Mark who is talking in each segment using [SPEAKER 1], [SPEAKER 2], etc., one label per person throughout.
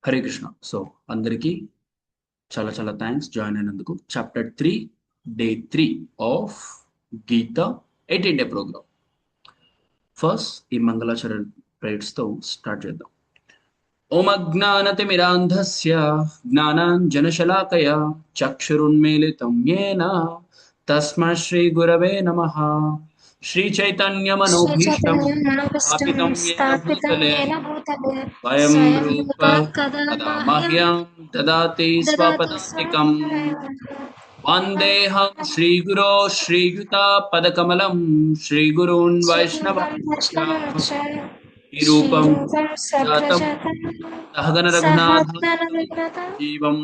[SPEAKER 1] Hare Krishna. So అందరికీ చాలా చాలా థ్యాంక్స్ జాయిన్ అయినందుకు. Chapter 3 day 3 of Gita 18 day programme. First ఈ మంగళాచరణ ప్రేయర్స్తో స్టార్ట్ చేద్దాం. ఓం అజ్ఞానతిమిరాంధస్య జ్ఞానాంజనశలాకయ చక్షురున్మీలితం యేన తస్మై శ్రీ గురవే నమః. శ్రీ చైతన్య
[SPEAKER 2] श्री
[SPEAKER 1] మనోభీష్టం
[SPEAKER 2] चैतन्य मनोभीष्टं
[SPEAKER 1] స్థాపితం యేన
[SPEAKER 2] स्थापितं
[SPEAKER 1] భూతలే
[SPEAKER 2] येन भूतले
[SPEAKER 1] స్వయం
[SPEAKER 2] स्वयं
[SPEAKER 1] రూప
[SPEAKER 2] रूपा कदा
[SPEAKER 1] తదా
[SPEAKER 2] मह्यं
[SPEAKER 1] మహ్యం దదాతి
[SPEAKER 2] ददाति
[SPEAKER 1] స్వపదాంతికం.
[SPEAKER 2] स्वयं
[SPEAKER 1] వందేహం శ్రీగురో శ్రీయుతాపదకమలం శ్రీగురూన్ వైష్ణవాంశ్చ
[SPEAKER 2] श्रीगुरुं वैष्णवांश्च
[SPEAKER 1] నిరూపం
[SPEAKER 2] श्रीरूपं
[SPEAKER 1] జాతం
[SPEAKER 2] सग्रजातं
[SPEAKER 1] సహగణ రఘునాథాన్వితం
[SPEAKER 2] सहस्रनविघ्नतं
[SPEAKER 1] జీవం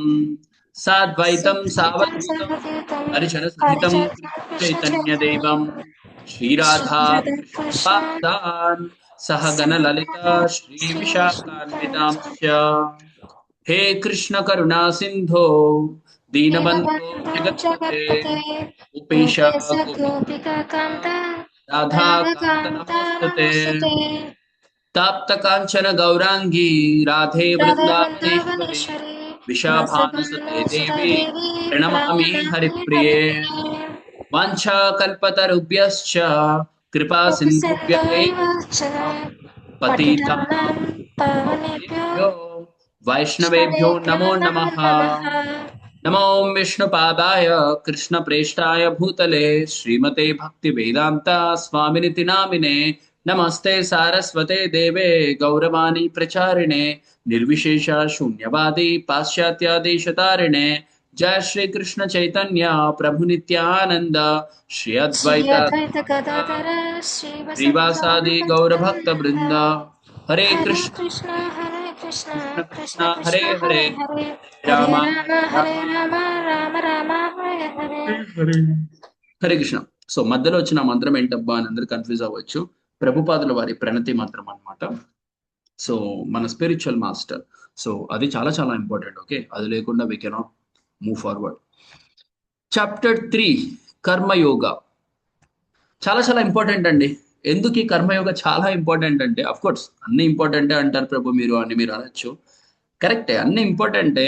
[SPEAKER 1] సాద్వైతం
[SPEAKER 2] सद्वैतं
[SPEAKER 1] సావధూతం
[SPEAKER 2] सवधूतं
[SPEAKER 1] హరిచర సహితం
[SPEAKER 2] परिचर्यां
[SPEAKER 1] చైతన్య
[SPEAKER 2] कृष्णचैतन्यं
[SPEAKER 1] దేవం శ్రీరాధా కృష్ణ
[SPEAKER 2] श्रीराधाकृष्णान्
[SPEAKER 1] పాదాన్ సహగణ లలిత శ్రీ విశాఖాన్వితాంశ్చ. हे कृष्ण करुणा सिंधो दीनबंधो
[SPEAKER 2] दीनबन्धो
[SPEAKER 1] जगत्पते
[SPEAKER 2] जगत्पते
[SPEAKER 1] उपेशा
[SPEAKER 2] गोपेश गोपिकान्त
[SPEAKER 1] राधा कांत
[SPEAKER 2] राधाकान्त
[SPEAKER 1] नमोस्तुते.
[SPEAKER 2] नमोऽस्तुते
[SPEAKER 1] ताप्त कांचन गौरांगी राधे
[SPEAKER 2] राधे
[SPEAKER 1] वृंदावनेश्वरी
[SPEAKER 2] वृन्दावनेश्वरी
[SPEAKER 1] विशाभानुसुते
[SPEAKER 2] वसुधानुसुते
[SPEAKER 1] देवी
[SPEAKER 2] देवी
[SPEAKER 1] प्रणमामि
[SPEAKER 2] प्रणमामि
[SPEAKER 1] हरिप्रिये.
[SPEAKER 2] हरिप्रिये
[SPEAKER 1] वाञ्छा कल्पतरुभ्यश्च कृपा सिन्धुभ्यैव
[SPEAKER 2] गोपसुन्दरैव च
[SPEAKER 1] पतितानां
[SPEAKER 2] पतितानां पावनेभ्यो
[SPEAKER 1] पावनेभ्यो वैष्णवेभ्यो
[SPEAKER 2] वैष्णवेभ्यो
[SPEAKER 1] नमो
[SPEAKER 2] नमो
[SPEAKER 1] नमः.
[SPEAKER 2] नमः।
[SPEAKER 1] नमो विष्णुपादाय कृष्णप्रेष्ठाय भूतले श्रीमते भक्तिवेदान्ता स्वामिनिति नामिने. नमस्ते सारस्वते देवे गौरवाणी प्रचारिणे निर्विशेष शून्यवादी पाश्चात्यादेशतारिणे. जय श्री कृष्ण चैतन्य प्रभु नित्यानंद श्री
[SPEAKER 2] श्री
[SPEAKER 1] अद्वैत
[SPEAKER 2] अद्वैत गदाधर श्रीवसदि
[SPEAKER 1] श्रीवासादि गौरभक्त
[SPEAKER 2] गौरभक्तवृन्द।
[SPEAKER 1] वृंद. हरे
[SPEAKER 2] हरे
[SPEAKER 1] कृष्ण
[SPEAKER 2] कृष्ण
[SPEAKER 1] कृष्ण
[SPEAKER 2] कृष्ण
[SPEAKER 1] कृष्ण हरे
[SPEAKER 2] कृष्ण
[SPEAKER 1] हरे
[SPEAKER 2] हरे हरे
[SPEAKER 1] राम
[SPEAKER 2] हरे राम
[SPEAKER 1] राम
[SPEAKER 2] हरे राम राम राम हरे हरे।
[SPEAKER 1] హరే హరే కృష్ణ. సో మధ్యలో వచ్చిన మంత్రం ఏంటబ్బా అని అందరు కన్ఫ్యూజ్ అవ్వచ్చు. ప్రభుపాదుల వారి ప్రణతి మంత్రం అన్నమాట. సో మన స్పిరిచువల్ మాస్టర్. సో అది చాలా చాలా ఇంపార్టెంట్. ఓకే, అది లేకుండా we cannot move forward. Chapter 3 karma yoga చాలా చాలా ఇంపార్టెంట్ అండి. ఎందుకు ఈ కర్మయోగ చాలా ఇంపార్టెంట్ అంటే, అఫ్ కోర్స్ అన్ని ఇంపార్టెంటే అంటారు ప్రభు మీరు అని మీరు అనొచ్చు. కరెక్టే, అన్ని ఇంపార్టెంటే.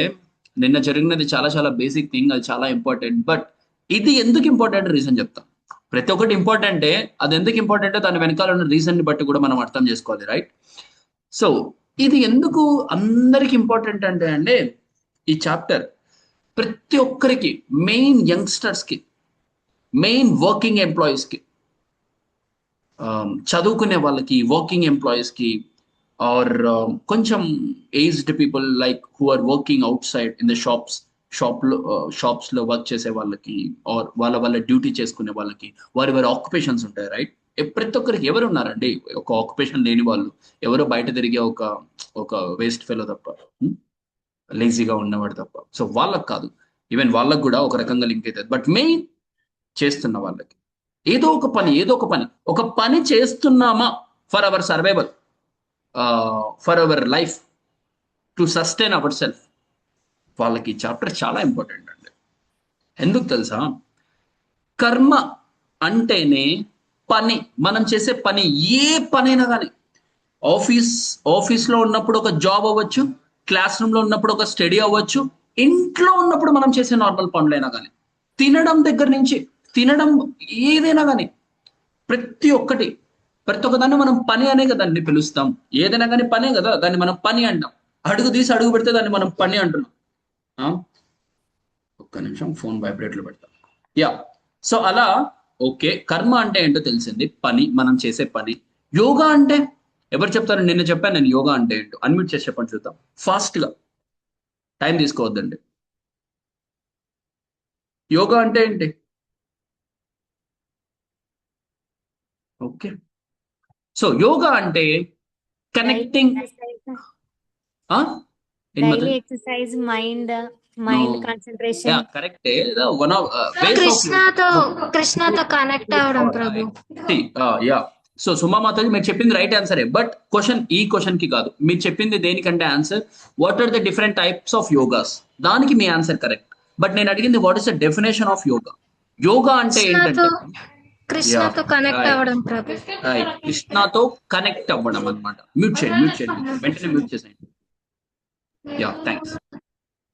[SPEAKER 1] నిన్న జరిగినది చాలా చాలా బేసిక్ థింగ్, అది చాలా ఇంపార్టెంట్. బట్ ఇది ఎందుకు ఇంపార్టెంట్ రీజన్ చెప్తాం. ప్రతి ఒక్కటి ఇంపార్టెంటే, అది ఎందుకు ఇంపార్టెంటే దాని వెనకాల ఉన్న రీజన్ ని బట్టి కూడా మనం అర్థం చేసుకోవాలి, రైట్? సో ఇది ఎందుకు అందరికి ఇంపార్టెంట్ అంటే అండి, ఈ చాప్టర్ ప్రతి ఒక్కరికి, మెయిన్ యంగ్స్టర్స్ కి, మెయిన్ వర్కింగ్ ఎంప్లాయీస్ కి, చదువుకునే వాళ్ళకి, వర్కింగ్ ఎంప్లాయీస్ కి, ఆర్ కొంచెం aged people like who are working outside in the shops లో వర్క్ చేసే వాళ్ళకి, ఆర్ వాళ్ళ వాళ్ళ డ్యూటీ చేసుకునే వాళ్ళకి, వారి వారి ఆక్యుపేషన్స్ ఉంటాయి, రైట్? ప్రతి ఒక్కరికి ఎవరు ఉన్నారండి ఒక ఆక్యుపేషన్ లేని వాళ్ళు? ఎవరో బయట తిరిగే ఒక ఒక వేస్ట్ ఫెలో తప్ప, లేజీగా ఉన్నవాడు తప్ప. సో వాళ్ళకి కాదు, ఈవెన్ వాళ్ళకు కూడా ఒక రకంగా లింక్ అవుతుంది. బట్ మెయిన్ చేస్తున్న వాళ్ళకి ఏదో ఒక పని, ఒక పని చేస్తున్నామా for hour survival, for our life, to sustain our self, వాళ్ళకి చాప్టర్ చాలా ఇంపార్టెంట్ అండి. ఎందుకు తెలుసా? కర్మ అంటేనే పని, మనం చేసే పని, ఏ పనైనా కానీ, ఆఫీస్లో ఉన్నప్పుడు ఒక జాబ్ అవ్వచ్చు, క్లాస్ రూమ్లో ఉన్నప్పుడు ఒక స్టడీ అవ్వచ్చు, ఇంట్లో ఉన్నప్పుడు మనం చేసే నార్మల్ పనులైనా కానీ, తినడం దగ్గర నుంచి, తినడం ఏదైనా కానీ, ప్రతి ఒక్క దాన్ని మనం పని అనే కదా దాన్ని పిలుస్తాం. ఏదైనా కానీ పనే కదా, దాన్ని మనం పని అంటాం. అడుగు తీసి అడుగు పెడితే దాన్ని మనం పని అంటున్నాం. ఒక్క నిమిషం, ఫోన్ వైబ్రేట్లో పెడతాం. యా, సో అలా. ఓకే, కర్మ అంటే ఏంటో తెలిసింది, పని, మనం చేసే పని. యోగా అంటే ఎవరు చెప్తారు? నిన్న చెప్పాను నేను యోగా అంటే ఏంటో. అన్మ్యూట్ చేసి చెప్పండి చూద్దాం, ఫాస్ట్ గా, టైం తీసుకోవద్దండి. యోగా అంటే ఏంటి? ఓకే, సో యోగా అంటే connecting.
[SPEAKER 3] Daily exercise, mind concentration.
[SPEAKER 1] కరెక్టే, వన్ ఆఫ్ వేస్ ఆఫ్
[SPEAKER 2] కృష్ణతో కనెక్ట్ అవడం ప్రభు.
[SPEAKER 1] యా. సో సుమామాతాజీ మీరు చెప్పింది రైట్ ఆన్సరే. బట్ ఈ క్వశ్చన్ కి కాదు, మీరు చెప్పింది దేనికంటే answer, what are the different types of yogas, దానికి మీ ఆన్సర్ కరెక్ట్. బట్ నేను అడిగింది what is the definition of yoga. Yoga అంటే ఏంటంటే
[SPEAKER 2] కృష్ణతో కనెక్ట్ అవ్వడం ప్రభు.
[SPEAKER 1] కృష్ణతో కనెక్ట్ అవ్వడం అనమాట. మ్యూట్ చేయండి, వెంటనే మ్యూట్ చేసేయండి. Yeah thanks,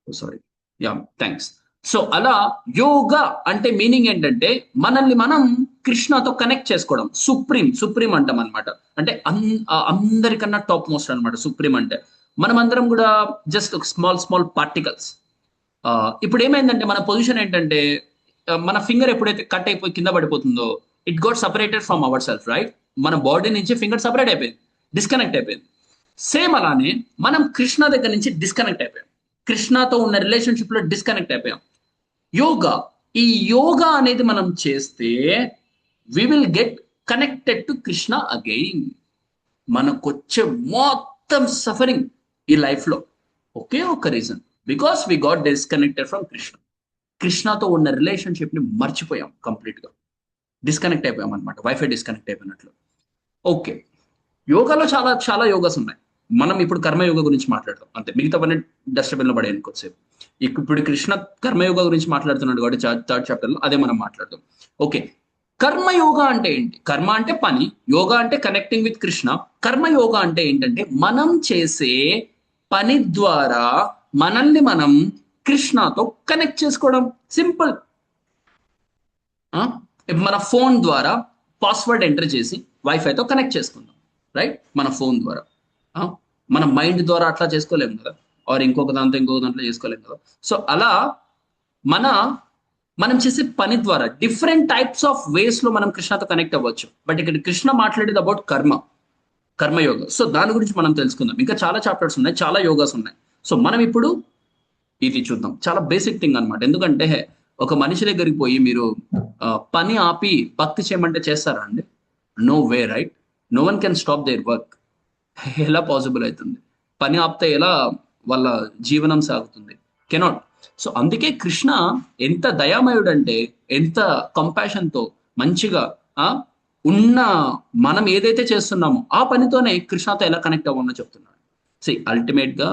[SPEAKER 1] sorry, yeah thanks. So అలా యోగా అంటే మీనింగ్ ఏంటంటే మనల్ని మనం కృష్ణతో కనెక్ట్ చేసుకోవడం. సుప్రీం సుప్రీం అంటాం అనమాట. అంటే అందరికన్నా టాప్ మోస్ట్ అనమాట సుప్రీం అంటే. మనం అందరం కూడా జస్ట్ ఒక స్మాల్ స్మాల్ పార్టికల్స్. ఇప్పుడు ఏమైందంటే మన పొజిషన్ ఏంటంటే మన ఫింగర్ ఎప్పుడైతే కట్ అయిపోయి కింద పడిపోతుందో it got separated from our self, right? మన బాడీ నుంచి ఫింగర్ సపరేట్ అయిపోయింది, డిస్కనెక్ట్ అయిపోయింది. సేమ్ అలానే మనం కృష్ణ దగ్గర నుంచి డిస్కనెక్ట్ అయిపోయాం, కృష్ణతో ఉన్న రిలేషన్షిప్ లో డిస్కనెక్ట్ అయిపోయాం. యోగా, ఈ యోగా అనేది మనం చేస్తే we will get connected to Krishna again. మనకొచ్చే మొత్తం సఫరింగ్ ఈ లైఫ్ లో ఒకే ఒక reason, because we got disconnected from Krishna. కృష్ణతో ఉన్న రిలేషన్షిప్ ని మర్చిపోయాం, కంప్లీట్ గా డిస్కనెక్ట్ అయిపోయాం అనమాట, వైఫై డిస్కనెక్ట్ అయిపోయినట్లు. ఓకే, యోగాలో చాలా చాలా యోగాస్ ఉన్నాయి. మనం ఇప్పుడు కర్మయోగ గురించి మాట్లాడతాం అంతే, మిగతా పని డస్ట్బిన్ లో పడేయను కొద్దిసేపు. ఇప్పుడు కృష్ణ కర్మయోగ గురించి మాట్లాడుతున్నాడు కాబట్టి థర్డ్ చాప్టర్ లో అదే మనం మాట్లాడతాం. ఓకే, కర్మయోగ అంటే ఏంటి? కర్మ అంటే పని, యోగా అంటే కనెక్టింగ్ విత్ కృష్ణ. కర్మయోగ అంటే ఏంటంటే మనం చేసే పని ద్వారా మనల్ని మనం కృష్ణతో కనెక్ట్ చేసుకోవడం. సింపుల్. మన ఫోన్ ద్వారా పాస్వర్డ్ ఎంటర్ చేసి వైఫైతో కనెక్ట్ చేసుకుందాం, రైట్? మన ఫోన్ ద్వారా. మన మైండ్ ద్వారా అట్లా చేసుకోలేము కదా, ఆర్ ఇంకొక దాంట్లో చేసుకోలేము కదా. సో అలా మనం చేసే పని ద్వారా డిఫరెంట్ టైప్స్ ఆఫ్ వేస్ లో మనం కృష్ణతో కనెక్ట్ అవ్వచ్చు. బట్ ఇక్కడ కృష్ణ మాట్లాడేది అబౌట్ కర్మయోగ. సో దాని గురించి మనం తెలుసుకుందాం. ఇంకా చాలా చాప్టర్స్ ఉన్నాయి, చాలా యోగాస్ ఉన్నాయి. సో మనం ఇప్పుడు ఇది చూద్దాం. చాలా బేసిక్ థింగ్ అనమాట. ఎందుకంటే ఒక మనిషి దగ్గరికి పోయి మీరు పని ఆపి భక్తి చేయమంటే చేస్తారా అండి? No way, right? No one can stop their work. ఎలా పాసిబుల్ అవుతుంది? పని ఆపితే ఎలా వాళ్ళ జీవనం సాగుతుంది? కెనాట్. సో అందుకే కృష్ణ ఎంత దయామయుడు అంటే, ఎంత కంపాషన్ తో మంచిగా ఉన్న మనం ఏదైతే చేస్తున్నామో ఆ పనితోనే కృష్ణతో ఎలా కనెక్ట్ అవ్వమో చెప్తున్నాడు. సి అల్టిమేట్ గా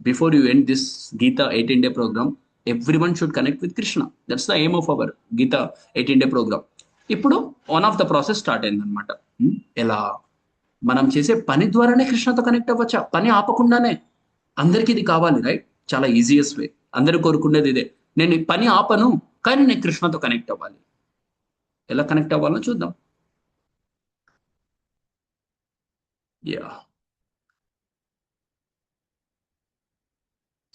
[SPEAKER 1] before you end this Gita 18 day program, everyone should connect with Krishna. That's the aim of our Gita 18 day program. ఇప్పుడు one of the process start అయింది అనమాట. ఎలా మనం చేసే పని ద్వారానే కృష్ణతో కనెక్ట్ అవ్వచ్చా? పని ఆపకుండానే. అందరికీ ఇది కావాలి, రైట్? చాలా ఈజియెస్ట్ వే. అందరూ కోరుకునేది ఇదే, నేను ఈ పని ఆపను కానీ నేను కృష్ణతో కనెక్ట్ అవ్వాలి. ఎలా కనెక్ట్ అవ్వాలో చూద్దాం. Yeah,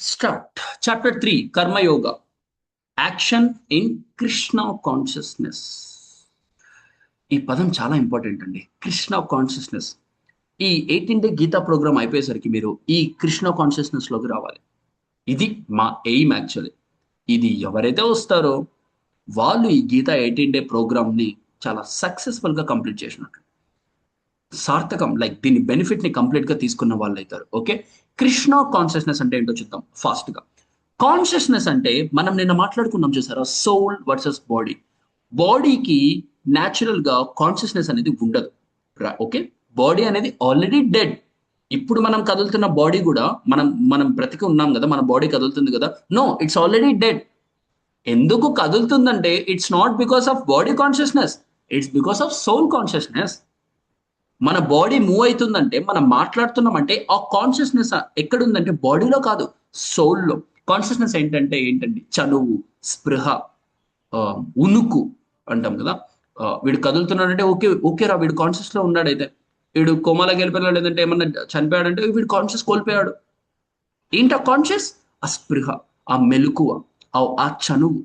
[SPEAKER 1] start. Chapter 3, karma yoga, action in Krishna consciousness. ఈ పదం చాలా ఇంపార్టెంట్ అండి, కృష్ణ కాన్షియస్నెస్. ఈ 18 day గీతా ప్రోగ్రామ్ అయిపోయేసరికి మీరు ఈ కృష్ణ కాన్షియస్నెస్ లోకి రావాలి. ఇది మా ఎయిమ్ యాక్చువల్లీ. ఇది ఎవరైతే వస్తారో వాళ్ళు ఈ గీతా 18 day ప్రోగ్రామ్ ని చాలా సక్సెస్ఫుల్ గా కంప్లీట్ చేసినట్టు, సార్థకం, లైక్ దీని బెనిఫిట్ ని కంప్లీట్ గా తీసుకున్న వాళ్ళు అవుతారు. ఓకే, కృష్ణ కాన్షియస్నెస్ అంటే ఏంటో చూద్దాం ఫాస్ట్ గా. కాన్షియస్నెస్ అంటే మనం నిన్న మాట్లాడుకున్నాం చూసారా, సోల్ వర్సెస్ బాడీ. బాడీకి న్యాచురల్ గా కాన్షియస్నెస్ అనేది ఉండదు. ఓకే, బాడీ అనేది ఆల్రెడీ డెడ్. ఇప్పుడు మనం కదులుతున్న బాడీ కూడా మనం బ్రతికి ఉన్నాం కదా, మన బాడీ కదులుతుంది కదా. No, it's already dead. ఎందుకు కదులుతుందంటే it's not because of body consciousness, it's because of soul consciousness. మన బాడీ మూవ్ అవుతుందంటే, మనం మాట్లాడుతున్నామంటే ఆ కాన్షియస్నెస్ ఎక్కడుందంటే బాడీలో కాదు, సోల్లో. కాన్షియస్నెస్ ఏంటండి? చనువు, స్పృహ, ఉనుకు అంటాం కదా. వీడు కదులుతున్నాడంటే ఓకేరా వీడు కాన్షియస్ లో ఉన్నాడైతే. వీడు కోమాలోకి వెళ్ళిపోయాడు, లేదంటే ఏమన్నా చనిపోయాడంటే వీడు కాన్షియస్ కోల్పోయాడు. ఏంటి ఆ కాన్షియస్? ఆ స్పృహ, ఆ మెలకువ, ఆ చనువు,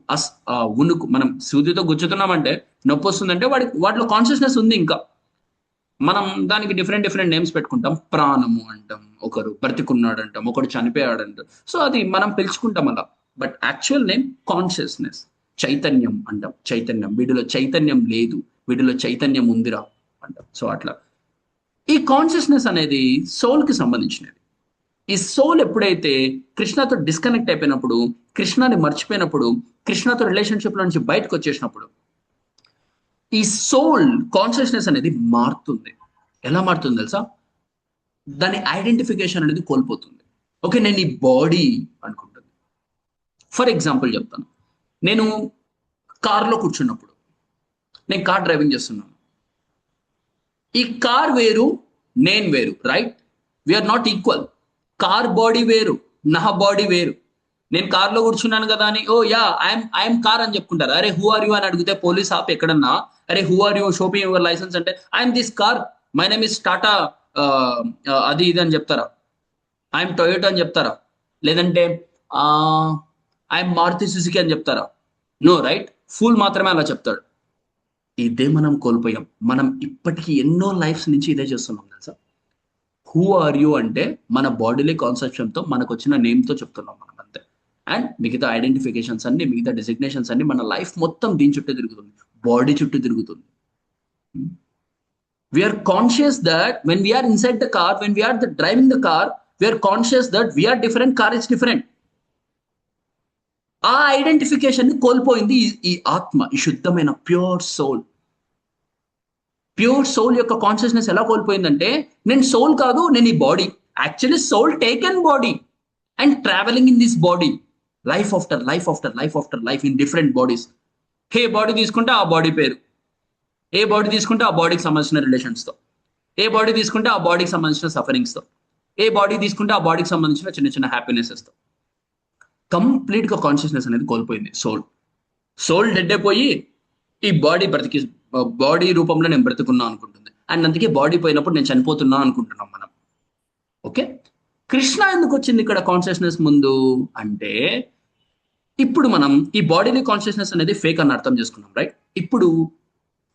[SPEAKER 1] ఆ ఉనుకు. మనం సూదితో గుచ్చుతున్నామంటే నొప్పి వస్తుందంటే వాటిలో కాన్షియస్నెస్ ఉంది. ఇంకా మనం దానికి డిఫరెంట్ నేమ్స్ పెట్టుకుంటాం. ప్రాణము అంటాం, ఒకరు బ్రతికున్నాడు అంటాం, ఒకడు చనిపోయాడు అంటాం. సో అది మనం పిలుచుకుంటాం అలా. But actual name consciousness. చైతన్యం అంటాం, చైతన్యం. వీడిలో చైతన్యం లేదు, వీడిలో చైతన్యం ఉందిరా అంటాం. సో అట్లా ఈ కాన్షియస్నెస్ అనేది సోల్ కి సంబంధించినది. ఈ సోల్ ఎప్పుడైతే కృష్ణతో డిస్కనెక్ట్ అయిపోయినప్పుడు, కృష్ణని మర్చిపోయినప్పుడు, కృష్ణతో రిలేషన్షిప్ లో నుంచి బయటకు వచ్చేసినప్పుడు ఈ సోల్ కాన్షియస్నెస్ అనేది మారుతుంది. ఎలా మారుతుంది తెలుసా? దాని ఐడెంటిఫికేషన్ అనేది కోల్పోతుంది. ఓకే, నేను ఈ బాడీ అనుకుంటుంది. ఫర్ ఎగ్జాంపుల్ చెప్తాను. నేను కార్లో కూర్చున్నప్పుడు, నేను కార్ డ్రైవింగ్ చేస్తున్నాను. ఈ కార్ వేరు, నేను వేరు, right? We're not equal. Car body వేరు, నా బాడీ వేరు. నేను కార్లో కూర్చున్నాను కదా అని ఓ యా ఐఎమ్ కార్ అని చెప్పుకుంటారు. అరే హూ ఆర్ యూ అని అడిగితే పోలీస్ ఆప్ ఎక్కడన్నా అరే who are you showing your license అంటే I'm this car, my name is Tata అది ఇది అని చెప్తారా? ఐఎమ్ టొయోటా అని చెప్తారా? లేదంటే ఐఎమ్ మారుతి సుజుకి అని చెప్తారా? నో రైట్, ఫుల్ మాత్రమే అలా చెప్తాడు. ఇదే మనం కోల్పోయాం. మనం ఇప్పటికీ ఎన్నో లైఫ్స్ నుంచి ఇదే చేస్తున్నాం తెలుసా. హూ ఆర్ యూ అంటే మన బాడీలీ కాన్సెప్షన్తో మనకు వచ్చిన నేమ్తో చెప్తున్నాం మనం అంతే. అండ్ మిగతా ఐడెంటిఫికేషన్స్ అన్ని, మిగతా డెసిగ్నేషన్స్ అన్ని మన లైఫ్ మొత్తం దీని చుట్టూ తిరుగుతుంది, బాడీ చుట్టూ తిరుగుతుంది. We are conscious that when we are inside the car, when we are driving the car, we are conscious that we are different, car is different. ఆ ఐడెంటిఫికేషన్ ని కోల్పోయింది ఈ ఆత్మ, ఈ శుద్ధమైన ప్యూర్ సోల్. ప్యూర్ సోల్ యొక్క consciousness ఎలా కోల్పోయిందంటే నేను సోల్ కాదు, నేను ఈ body. Actually soul taken body and travelling in this body life after life after life after life in different bodies. ఏ బాడీ తీసుకుంటే ఆ బాడీ పేరు, ఏ బాడీ తీసుకుంటే ఆ బాడీకి సంబంధించిన రిలేషన్స్తో, ఏ బాడీ తీసుకుంటే ఆ బాడీకి సంబంధించిన సఫరింగ్స్తో, ఏ బాడీ తీసుకుంటే ఆ బాడీకి సంబంధించిన చిన్న చిన్న హ్యాపీనెసెస్తో. కంప్లీట్గా కాన్షియస్నెస్ అనేది కోల్పోయింది సోల్. సోల్ డెడ్ అయిపోయి ఈ బాడీ బాడీ రూపంలో నేను బ్రతుకున్నా అనుకుంటుంది. అండ్ అందుకే బాడీ పోయినప్పుడు నేను చనిపోతున్నా అనుకుంటున్నాం మనం. ఓకే, కృష్ణ ఎందుకు వచ్చింది ఇక్కడ కాన్షియస్నెస్ ముందు అంటే ఇప్పుడు మనం ఈ బాడీని కాన్షియస్నెస్ అనేది ఫేక్ అని అర్థం చేసుకున్నాం రైట్. ఇప్పుడు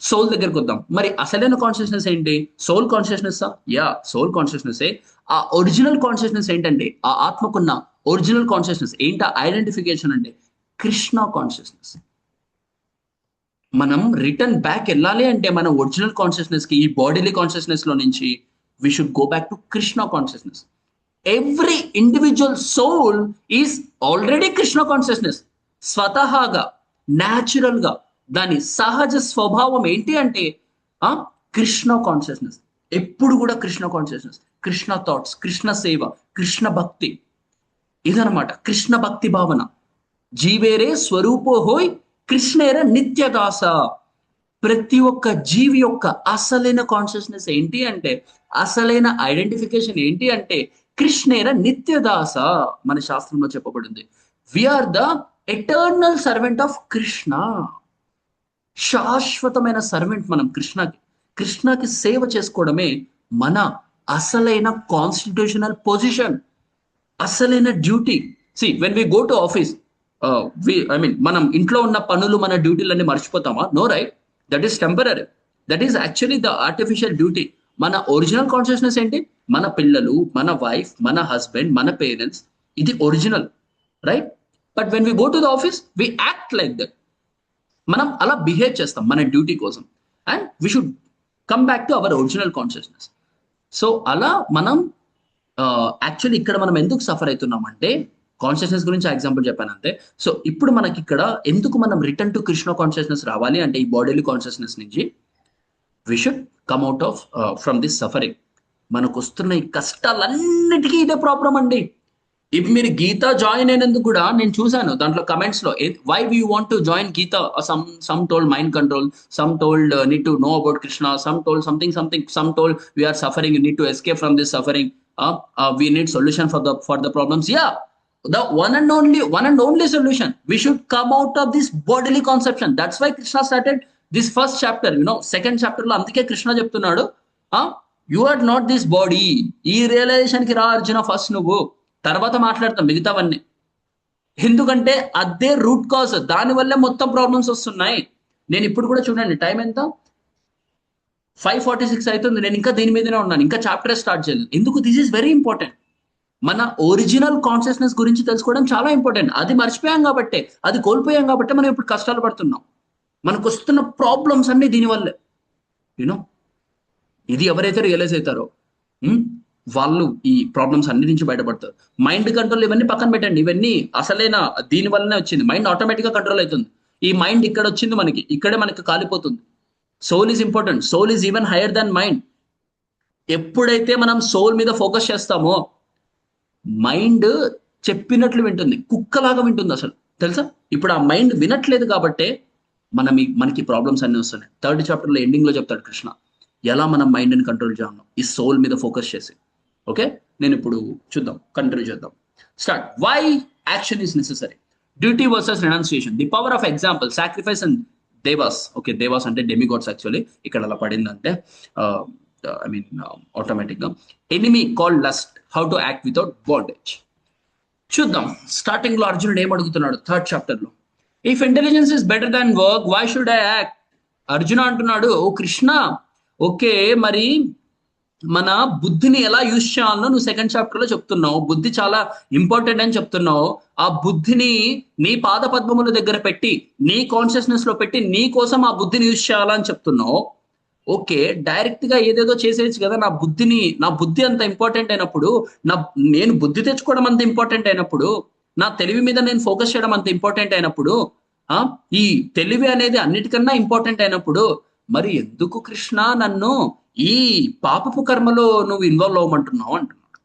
[SPEAKER 1] సోల్ దగ్గరకు వద్దాం. మరి అసలైన కాన్షియస్నెస్ ఏంటి? Soul consciousness. Yeah, soul consciousness. ఆ ఒరిజినల్ కాన్షియస్నెస్ ఏంటంటే ఆ ఆత్మకున్న ఒరిజినల్ కాన్షియస్నెస్ ఏంటి? ఐడెంటిఫికేషన్ అంటే కృష్ణ కాన్షియస్నెస్. మనం రిటర్న్ బ్యాక్ వెళ్ళాలి అంటే మన ఒరిజినల్ కాన్షియస్నెస్ కి, ఈ బాడీలీ కాన్షియస్నెస్ లో నుంచి we should go back to Krishna consciousness. Every individual soul is already Krishna consciousness. స్వతహాగా న్యాచురల్ గా దాని సహజ స్వభావం ఏంటి అంటే కృష్ణ కాన్షియస్నెస్. ఎప్పుడు కూడా కృష్ణ కాన్షియస్నెస్, కృష్ణ థాట్స్, కృష్ణ సేవ, కృష్ణ భక్తి. ఇదనమాట కృష్ణ భక్తి భావన. జీవేరే స్వరూపో హోయ్ కృష్ణేర నిత్యదాస. ప్రతి ఒక్క జీవి యొక్క అసలైన కాన్షియస్నెస్ ఏంటి అంటే, అసలైన ఐడెంటిఫికేషన్ ఏంటి అంటే కృష్ణేర నిత్యదాస. మన శాస్త్రంలో చెప్పబడింది we're the eternal servant of Krishna. శాశ్వతమైన సర్వెంట్ మనం కృష్ణకి. కృష్ణకి సేవ చేసుకోవడమే మన అసలైన కాన్స్టిట్యూషనల్ పొజిషన్, అసలైన duty. See when we go to office, మనం ఇంట్లో ఉన్న పనులు, మన డ్యూటీలన్నీ మర్చిపోతామా? No right, that is temporary. That is actually the artificial duty. మన ఒరిజినల్ కాన్షియస్నెస్ ఏంటి? మన పిల్లలు, మన వైఫ్, మన హస్బెండ్, మన పేరెంట్స్. ఇది original right. But when we go to the office we act like that. మనం అలా బిహేవ్ చేస్తాం మన డ్యూటీ కోసం. And we should come back to our original consciousness. So అలా మనం యాక్చువల్లీ ఇక్కడ మనం ఎందుకు సఫర్ అవుతున్నాం అంటే, కాన్షియస్నెస్ గురించి ఎగ్జాంపుల్ చెప్పాను అంతే. సో ఇప్పుడు మనకి ఇక్కడ ఎందుకు మనం రిటర్న్ టు కృష్ణ కాన్షియస్నెస్ రావాలి అంటే, ఈ బాడీలీ కాన్షియస్నెస్ నుంచి we should come out of from this suffering. మనకు వస్తున్న ఈ కష్టాలన్నిటికీ ఇదే ప్రాబ్లం అండి. ఇప్పుడు మీరు గీత జాయిన్ అయినందుకు కూడా నేను చూసాను దాంట్లో కమెంట్స్ లో, why we want to join Gita, some told mind control, some told need to know about Krishna, some told something, some told we're suffering, need to escape from this suffering, we need solution for the problems. Yeah, the one and only solution, we should come out of this bodily conception. That's why Krishna started this first chapter, second chapter lo andike Krishna చెప్తున్నాడు, you are not this body. ఈ realisation కి రా Arjuna first, నువ్వు తర్వాత మాట్లాడతాం మిగతావన్నీ. ఎందుకంటే అదే రూట్ కాజ్, దానివల్లే మొత్తం ప్రాబ్లమ్స్ వస్తున్నాయి. నేను ఇప్పుడు కూడా చూడండి, టైం ఎంత, 5:46 అవుతుంది. నేను ఇంకా దీని మీదనే ఉన్నాను, ఇంకా చాప్టర్ స్టార్ట్ చేయలేదు. ఎందుకు? This is very important. మన ఒరిజినల్ కాన్షియస్నెస్ గురించి తెలుసుకోవడం చాలా ఇంపార్టెంట్. అది మర్చిపోయాం కాబట్టి, అది కోల్పోయాం కాబట్టి మనం ఇప్పుడు కష్టాలు పడుతున్నాం. మనకు వస్తున్న ప్రాబ్లమ్స్ అన్ని దీనివల్లే. ఇది ఎవరైతే రియలైజ్ అవుతారో వాళ్ళు ఈ ప్రాబ్లమ్స్ అన్ని నుంచి బయటపడతారు. మైండ్ కంట్రోల్ ఇవన్నీ పక్కన పెట్టండి, ఇవన్నీ అసలైన దీని వల్లనే వచ్చింది. మైండ్ ఆటోమేటిక్ గా కంట్రోల్ అవుతుంది. ఈ మైండ్ ఇక్కడ వచ్చింది మనకి, ఇక్కడే మనకి కాలిపోతుంది. Soul is important. Soul is even higher than mind. ఎప్పుడైతే మనం సోల్ మీద ఫోకస్ చేస్తామో మైండ్ చెప్పినట్లు వింటుంది, కుక్కలాగా వింటుంది అసలు, తెలుసా? ఇప్పుడు ఆ మైండ్ వినట్లేదు కాబట్టే మనకి ప్రాబ్లమ్స్ అన్ని వస్తున్నాయి. 3rd చాప్టర్లో ఎండింగ్ లో చెప్తాడు కృష్ణ ఎలా మనం మైండ్ని కంట్రోల్ చేయాలి, ఈ సోల్ మీద ఫోకస్ చేసి. ఓకే, నేను ఇప్పుడు చూద్దాం, కంటిన్యూ చేద్దాం. Start. Why action is necessary? Duty versus renunciation, the power of example, sacrifice and devas. Okay, devas అంటే డెమిగాడ్స్ యాక్చువల్లీ, ఇక్కడ అలా పడిందంటే ఐ మీన్ ఆటోమేటిక్ గా. Enemy called lust, how to act without bondage. చూద్దాం స్టార్టింగ్ లో అర్జునుడు ఏమడుగుతున్నాడు థర్డ్ చాప్టర్ లో. If intelligence is better than work, why should I act? Arjuna అంటున్నాడు, ఓ కృష్ణ, ఓకే మరి మన బుద్ధిని ఎలా యూజ్ చేయాలో నువ్వు సెకండ్ చాప్టర్ లో చెప్తున్నావు. బుద్ధి చాలా ఇంపార్టెంట్ అని చెప్తున్నావు. ఆ బుద్ధిని నీ పాద పద్మముల దగ్గర పెట్టి, నీ కాన్షియస్నెస్ లో పెట్టి, నీ కోసం ఆ బుద్ధిని యూజ్ చేయాలని చెప్తున్నావు. ఓకే, డైరెక్ట్ గా ఏదేదో చేసేయచ్చు కదా. నా బుద్ధి అంత ఇంపార్టెంట్ అయినప్పుడు, నేను బుద్ధి తెచ్చుకోవడం అంత ఇంపార్టెంట్ అయినప్పుడు, నా తెలివి మీద నేను ఫోకస్ చేయడం అంత ఇంపార్టెంట్ అయినప్పుడు, ఈ తెలివి అనేది అన్నిటికన్నా ఇంపార్టెంట్ అయినప్పుడు, మరి ఎందుకు కృష్ణ నన్ను ఈ పాపపు కర్మలో నువ్వు ఇన్వాల్వ్ అవ్వమంటున్నావు అంటున్నాడు.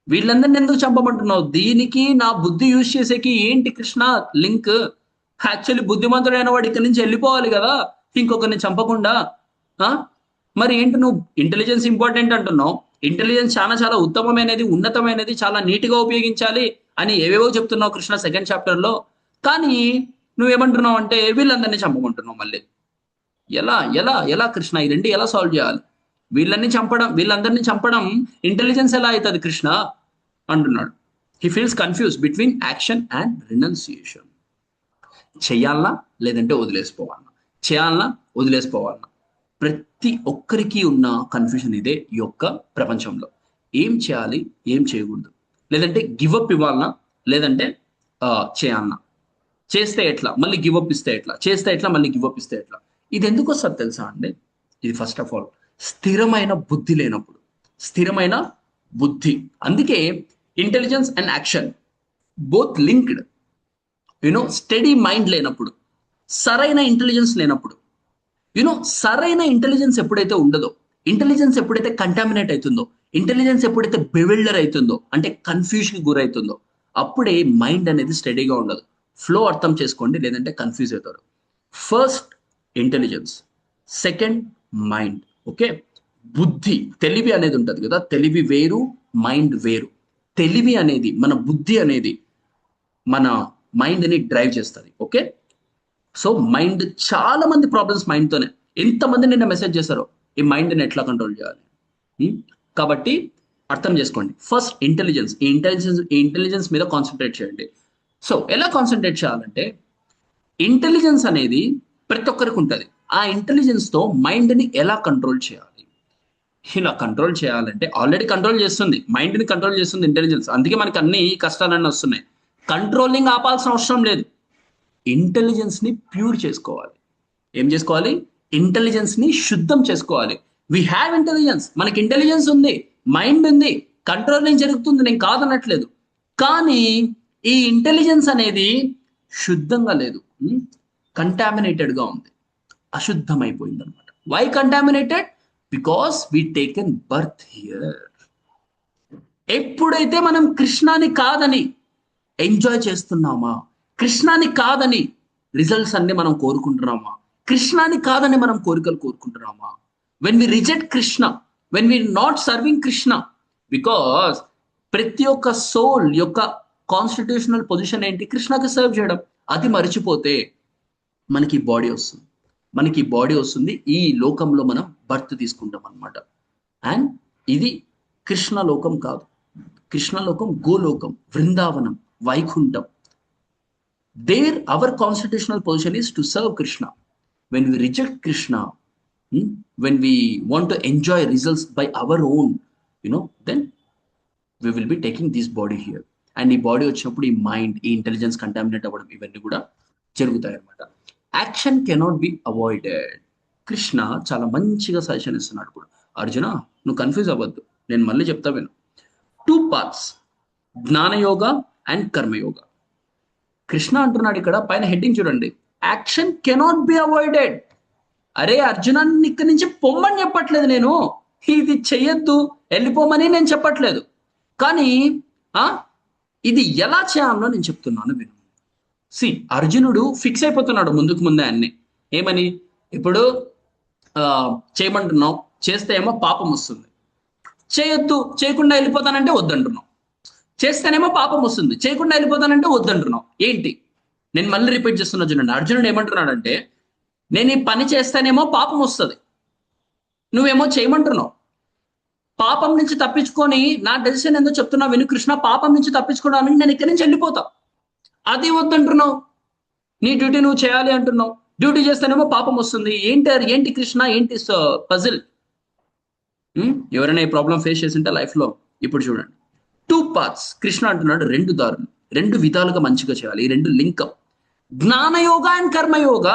[SPEAKER 1] వీళ్ళందరిని ఎందుకు చంపమంటున్నావు? దీనికి నా బుద్ధి యూజ్ చేసేకి ఏంటి కృష్ణ లింక్? యాక్చువల్లీ బుద్ధిమంతుడైన వాడు ఇక్కడి నుంచి వెళ్ళిపోవాలి కదా, ఇంకొకరిని చంపకుండా. మరి ఏంటి నువ్వు ఇంటెలిజెన్స్ ఇంపార్టెంట్ అంటున్నావు, ఇంటెలిజెన్స్ చాలా చాలా ఉత్తమమైనది, ఉన్నతమైనది, చాలా నీట్గా ఉపయోగించాలి అని ఏవేవో చెప్తున్నావు కృష్ణ సెకండ్ చాప్టర్ లో. కానీ నువ్వేమంటున్నావు అంటే వీళ్ళందరినీ చంపమంటున్నావు మళ్ళీ. ఎలా ఎలా ఎలా కృష్ణ? ఈ రెండు ఎలా సాల్వ్ చేయాలి? వీళ్ళందరినీ చంపడం ఇంటెలిజెన్స్ ఎలా అవుతుంది కృష్ణ అంటున్నాడు. He feels confuse between action and renunciation. చెయ్యాలనా లేదంటే వదిలేసిపోవాలన్నా, చేయాలనా వదిలేసిపోవాలన్నా, ప్రతి ఒక్కరికి ఉన్న కన్ఫ్యూజన్ ఇదే ఈ యొక్క ప్రపంచంలో. ఏం చేయాలి, ఏం చేయకూడదు, లేదంటే గివప్ ఇవ్వాలనా లేదంటే చేయాలనా, చేస్తే ఎట్లా మళ్ళీ గివప్ ఇస్తే ఎట్లా, చేస్తే ఎట్లా మళ్ళీ గివప్ ఇస్తే ఎట్లా. ఇది ఎందుకు వస్తుంది తెలుసా అండి? ఇది ఫస్ట్ ఆఫ్ ఆల్ స్థిరమైన బుద్ధి లేనప్పుడు, స్థిరమైన బుద్ధి. అందుకే intelligence and action both linked. Study mind లేనప్పుడు, సరైన ఇంటెలిజెన్స్ లేనప్పుడు, సరైన ఇంటెలిజెన్స్ ఎప్పుడైతే ఉండదో, ఇంటెలిజెన్స్ ఎప్పుడైతే కంటామినేట్ అవుతుందో, ఇంటెలిజెన్స్ ఎప్పుడైతే బెవిల్డర్ అవుతుందో, అంటే కన్ఫ్యూజ్కి గురవుతుందో, అప్పుడే మైండ్ అనేది స్టడీగా ఉండదు. ఫ్లో అర్థం చేసుకోండి, లేదంటే కన్ఫ్యూజ్ అవుతారు. First intelligence, second mind. Okay, బుద్ధి, తెలివి అనేది ఉంటుంది కదా, తెలివి వేరు, మైండ్ వేరు. తెలివి అనేది, మన బుద్ధి అనేది మన మైండ్ని డ్రైవ్ చేస్తుంది. ఓకే, సో మైండ్, చాలా మంది ప్రాబ్లమ్స్ మైండ్తోనే. ఎంతమంది నిన్న మెసేజ్ చేశారో ఈ మైండ్ని ఎట్లా కంట్రోల్ చేయాలి. కాబట్టి అర్థం చేసుకోండి. ఫస్ట్ ఇంటెలిజెన్స్, ఈ ఇంటెలిజెన్స్ మీద కాన్సన్ట్రేట్ చేయండి. సో ఎలా కాన్సన్ట్రేట్ చేయాలంటే, ఇంటెలిజెన్స్ అనేది ప్రతి ఒక్కరికి ఉంటుంది. ఆ ఇంటెలిజెన్స్తో మైండ్ని ఎలా కంట్రోల్ చేయాలి? ఇలా కంట్రోల్ చేయాలంటే ఆల్రెడీ కంట్రోల్ చేస్తుంది, మైండ్ని కంట్రోల్ చేస్తుంది ఇంటెలిజెన్స్. అందుకే మనకి అన్ని కష్టాలన్నీ వస్తున్నాయి. కంట్రోలింగ్ ఆపాల్సిన అవసరం లేదు. ఇంటెలిజెన్స్ని ప్యూర్ చేసుకోవాలి. ఏం చేసుకోవాలి? ఇంటెలిజెన్స్ని శుద్ధం చేసుకోవాలి. వి హ్యావ్ ఇంటెలిజెన్స్, మనకి ఇంటెలిజెన్స్ ఉంది, మైండ్ ఉంది, కంట్రోలింగ్ జరుగుతుంది, నేను కాదనట్లేదు. కానీ ఈ ఇంటెలిజెన్స్ అనేది శుద్ధంగా లేదు, కంటామినేటెడ్గా ఉంది, అశుద్ధమైపోయింది అనమాట. Why contaminated? Because we taken birth here. ఎప్పుడైతే మనం కృష్ణాని కాదని ఎంజాయ్ చేస్తున్నామా, కృష్ణాని కాదని రిజల్ట్స్ అన్ని మనం కోరుకుంటున్నామా, కృష్ణాని కాదని మనం కోరికలు కోరుకుంటున్నామా, when we reject Krishna, when we not serving Krishna, because ప్రతి ఒక్క సోల్ యొక్క కాన్స్టిట్యూషనల్ పొజిషన్ ఏంటి? కృష్ణకి సర్వ్ చేయడం. అది మర్చిపోతే మనకి బాడీ వస్తుంది, ఈ లోకంలో మనం బర్త్ తీసుకుంటాం అనమాట. అండ్ ఇది కృష్ణ లోకం కాదు, కృష్ణలోకం Goloka, Brindavan, Vaikuntha. There our constitutional position is to serve Krishna. When we reject Krishna, when we want to enjoy results by our own, then we will be taking this body here. And ఈ body వచ్చినప్పుడు ఈ mind, ఈ intelligence contaminate అవ్వడం, ఇవన్నీ కూడా జరుగుతాయి అనమాట. Action cannot be avoided. Krishna చాలా మంచిగా సజెషన్ ఇస్తున్నాడు కూడా. అర్జున, నువ్వు కన్ఫ్యూజ్ అవ్వద్దు, నేను మళ్ళీ చెప్తా విను. 2 parts, జ్ఞానయోగ అండ్ కర్మయోగ. కృష్ణ అంటున్నాడు ఇక్కడ, పైన హెడ్డింగ్ చూడండి, యాక్షన్ కెనాట్ బి అవాయిడెడ్. అరే అర్జున, ఇక్కడి నుంచి పొమ్మని చెప్పట్లేదు నేను, ఇది చెయ్యొద్దు వెళ్ళిపోమని నేను చెప్పట్లేదు. కానీ ఇది ఎలా చేయాలో నేను చెప్తున్నాను విను. అర్జునుడు ఫిక్స్ అయిపోతున్నాడు ముందే అన్ని. ఏమని? ఇప్పుడు చేయమంటున్నావు, చేస్తే ఏమో పాపం వస్తుంది, చేయొద్దు, చేయకుండా వెళ్ళిపోతానంటే వద్దంటున్నావు, చేస్తేనేమో పాపం వస్తుంది, చేయకుండా వెళ్ళిపోతానంటే వద్దంటున్నావు. ఏంటి? నేను మళ్ళీ రిపీట్ చేస్తున్నా చూడండి. అర్జునుడు ఏమంటున్నాడంటే, నేను ఈ పని చేస్తేనేమో పాపం వస్తుంది, నువ్వేమో చేయమంటున్నావు. పాపం నుంచి తప్పించుకొని నా డెసిషన్ ఎందుకు చెప్తున్నా విను కృష్ణ, పాపం నుంచి తప్పించుకోవడానికి నేను ఇక్కడి నుంచి వెళ్ళిపోతా, అది వద్దంటున్నావు. నీ డ్యూటీ నువ్వు చేయాలి అంటున్నావు, డ్యూటీ చేస్తేనేమో పాపం వస్తుంది. ఏంటి కృష్ణ, ఏంటి పజిల్? ఎవరైనా ఈ ప్రాబ్లం ఫేస్ చేసి ఉంటే లైఫ్ లో, ఇప్పుడు చూడండి, 2 parts. కృష్ణ అంటున్నాడు 2 దారులు, 2 విధాలుగా మంచిగా చేయాలి. ఈ 2 linkup, Jnanayoga and Karmayoga,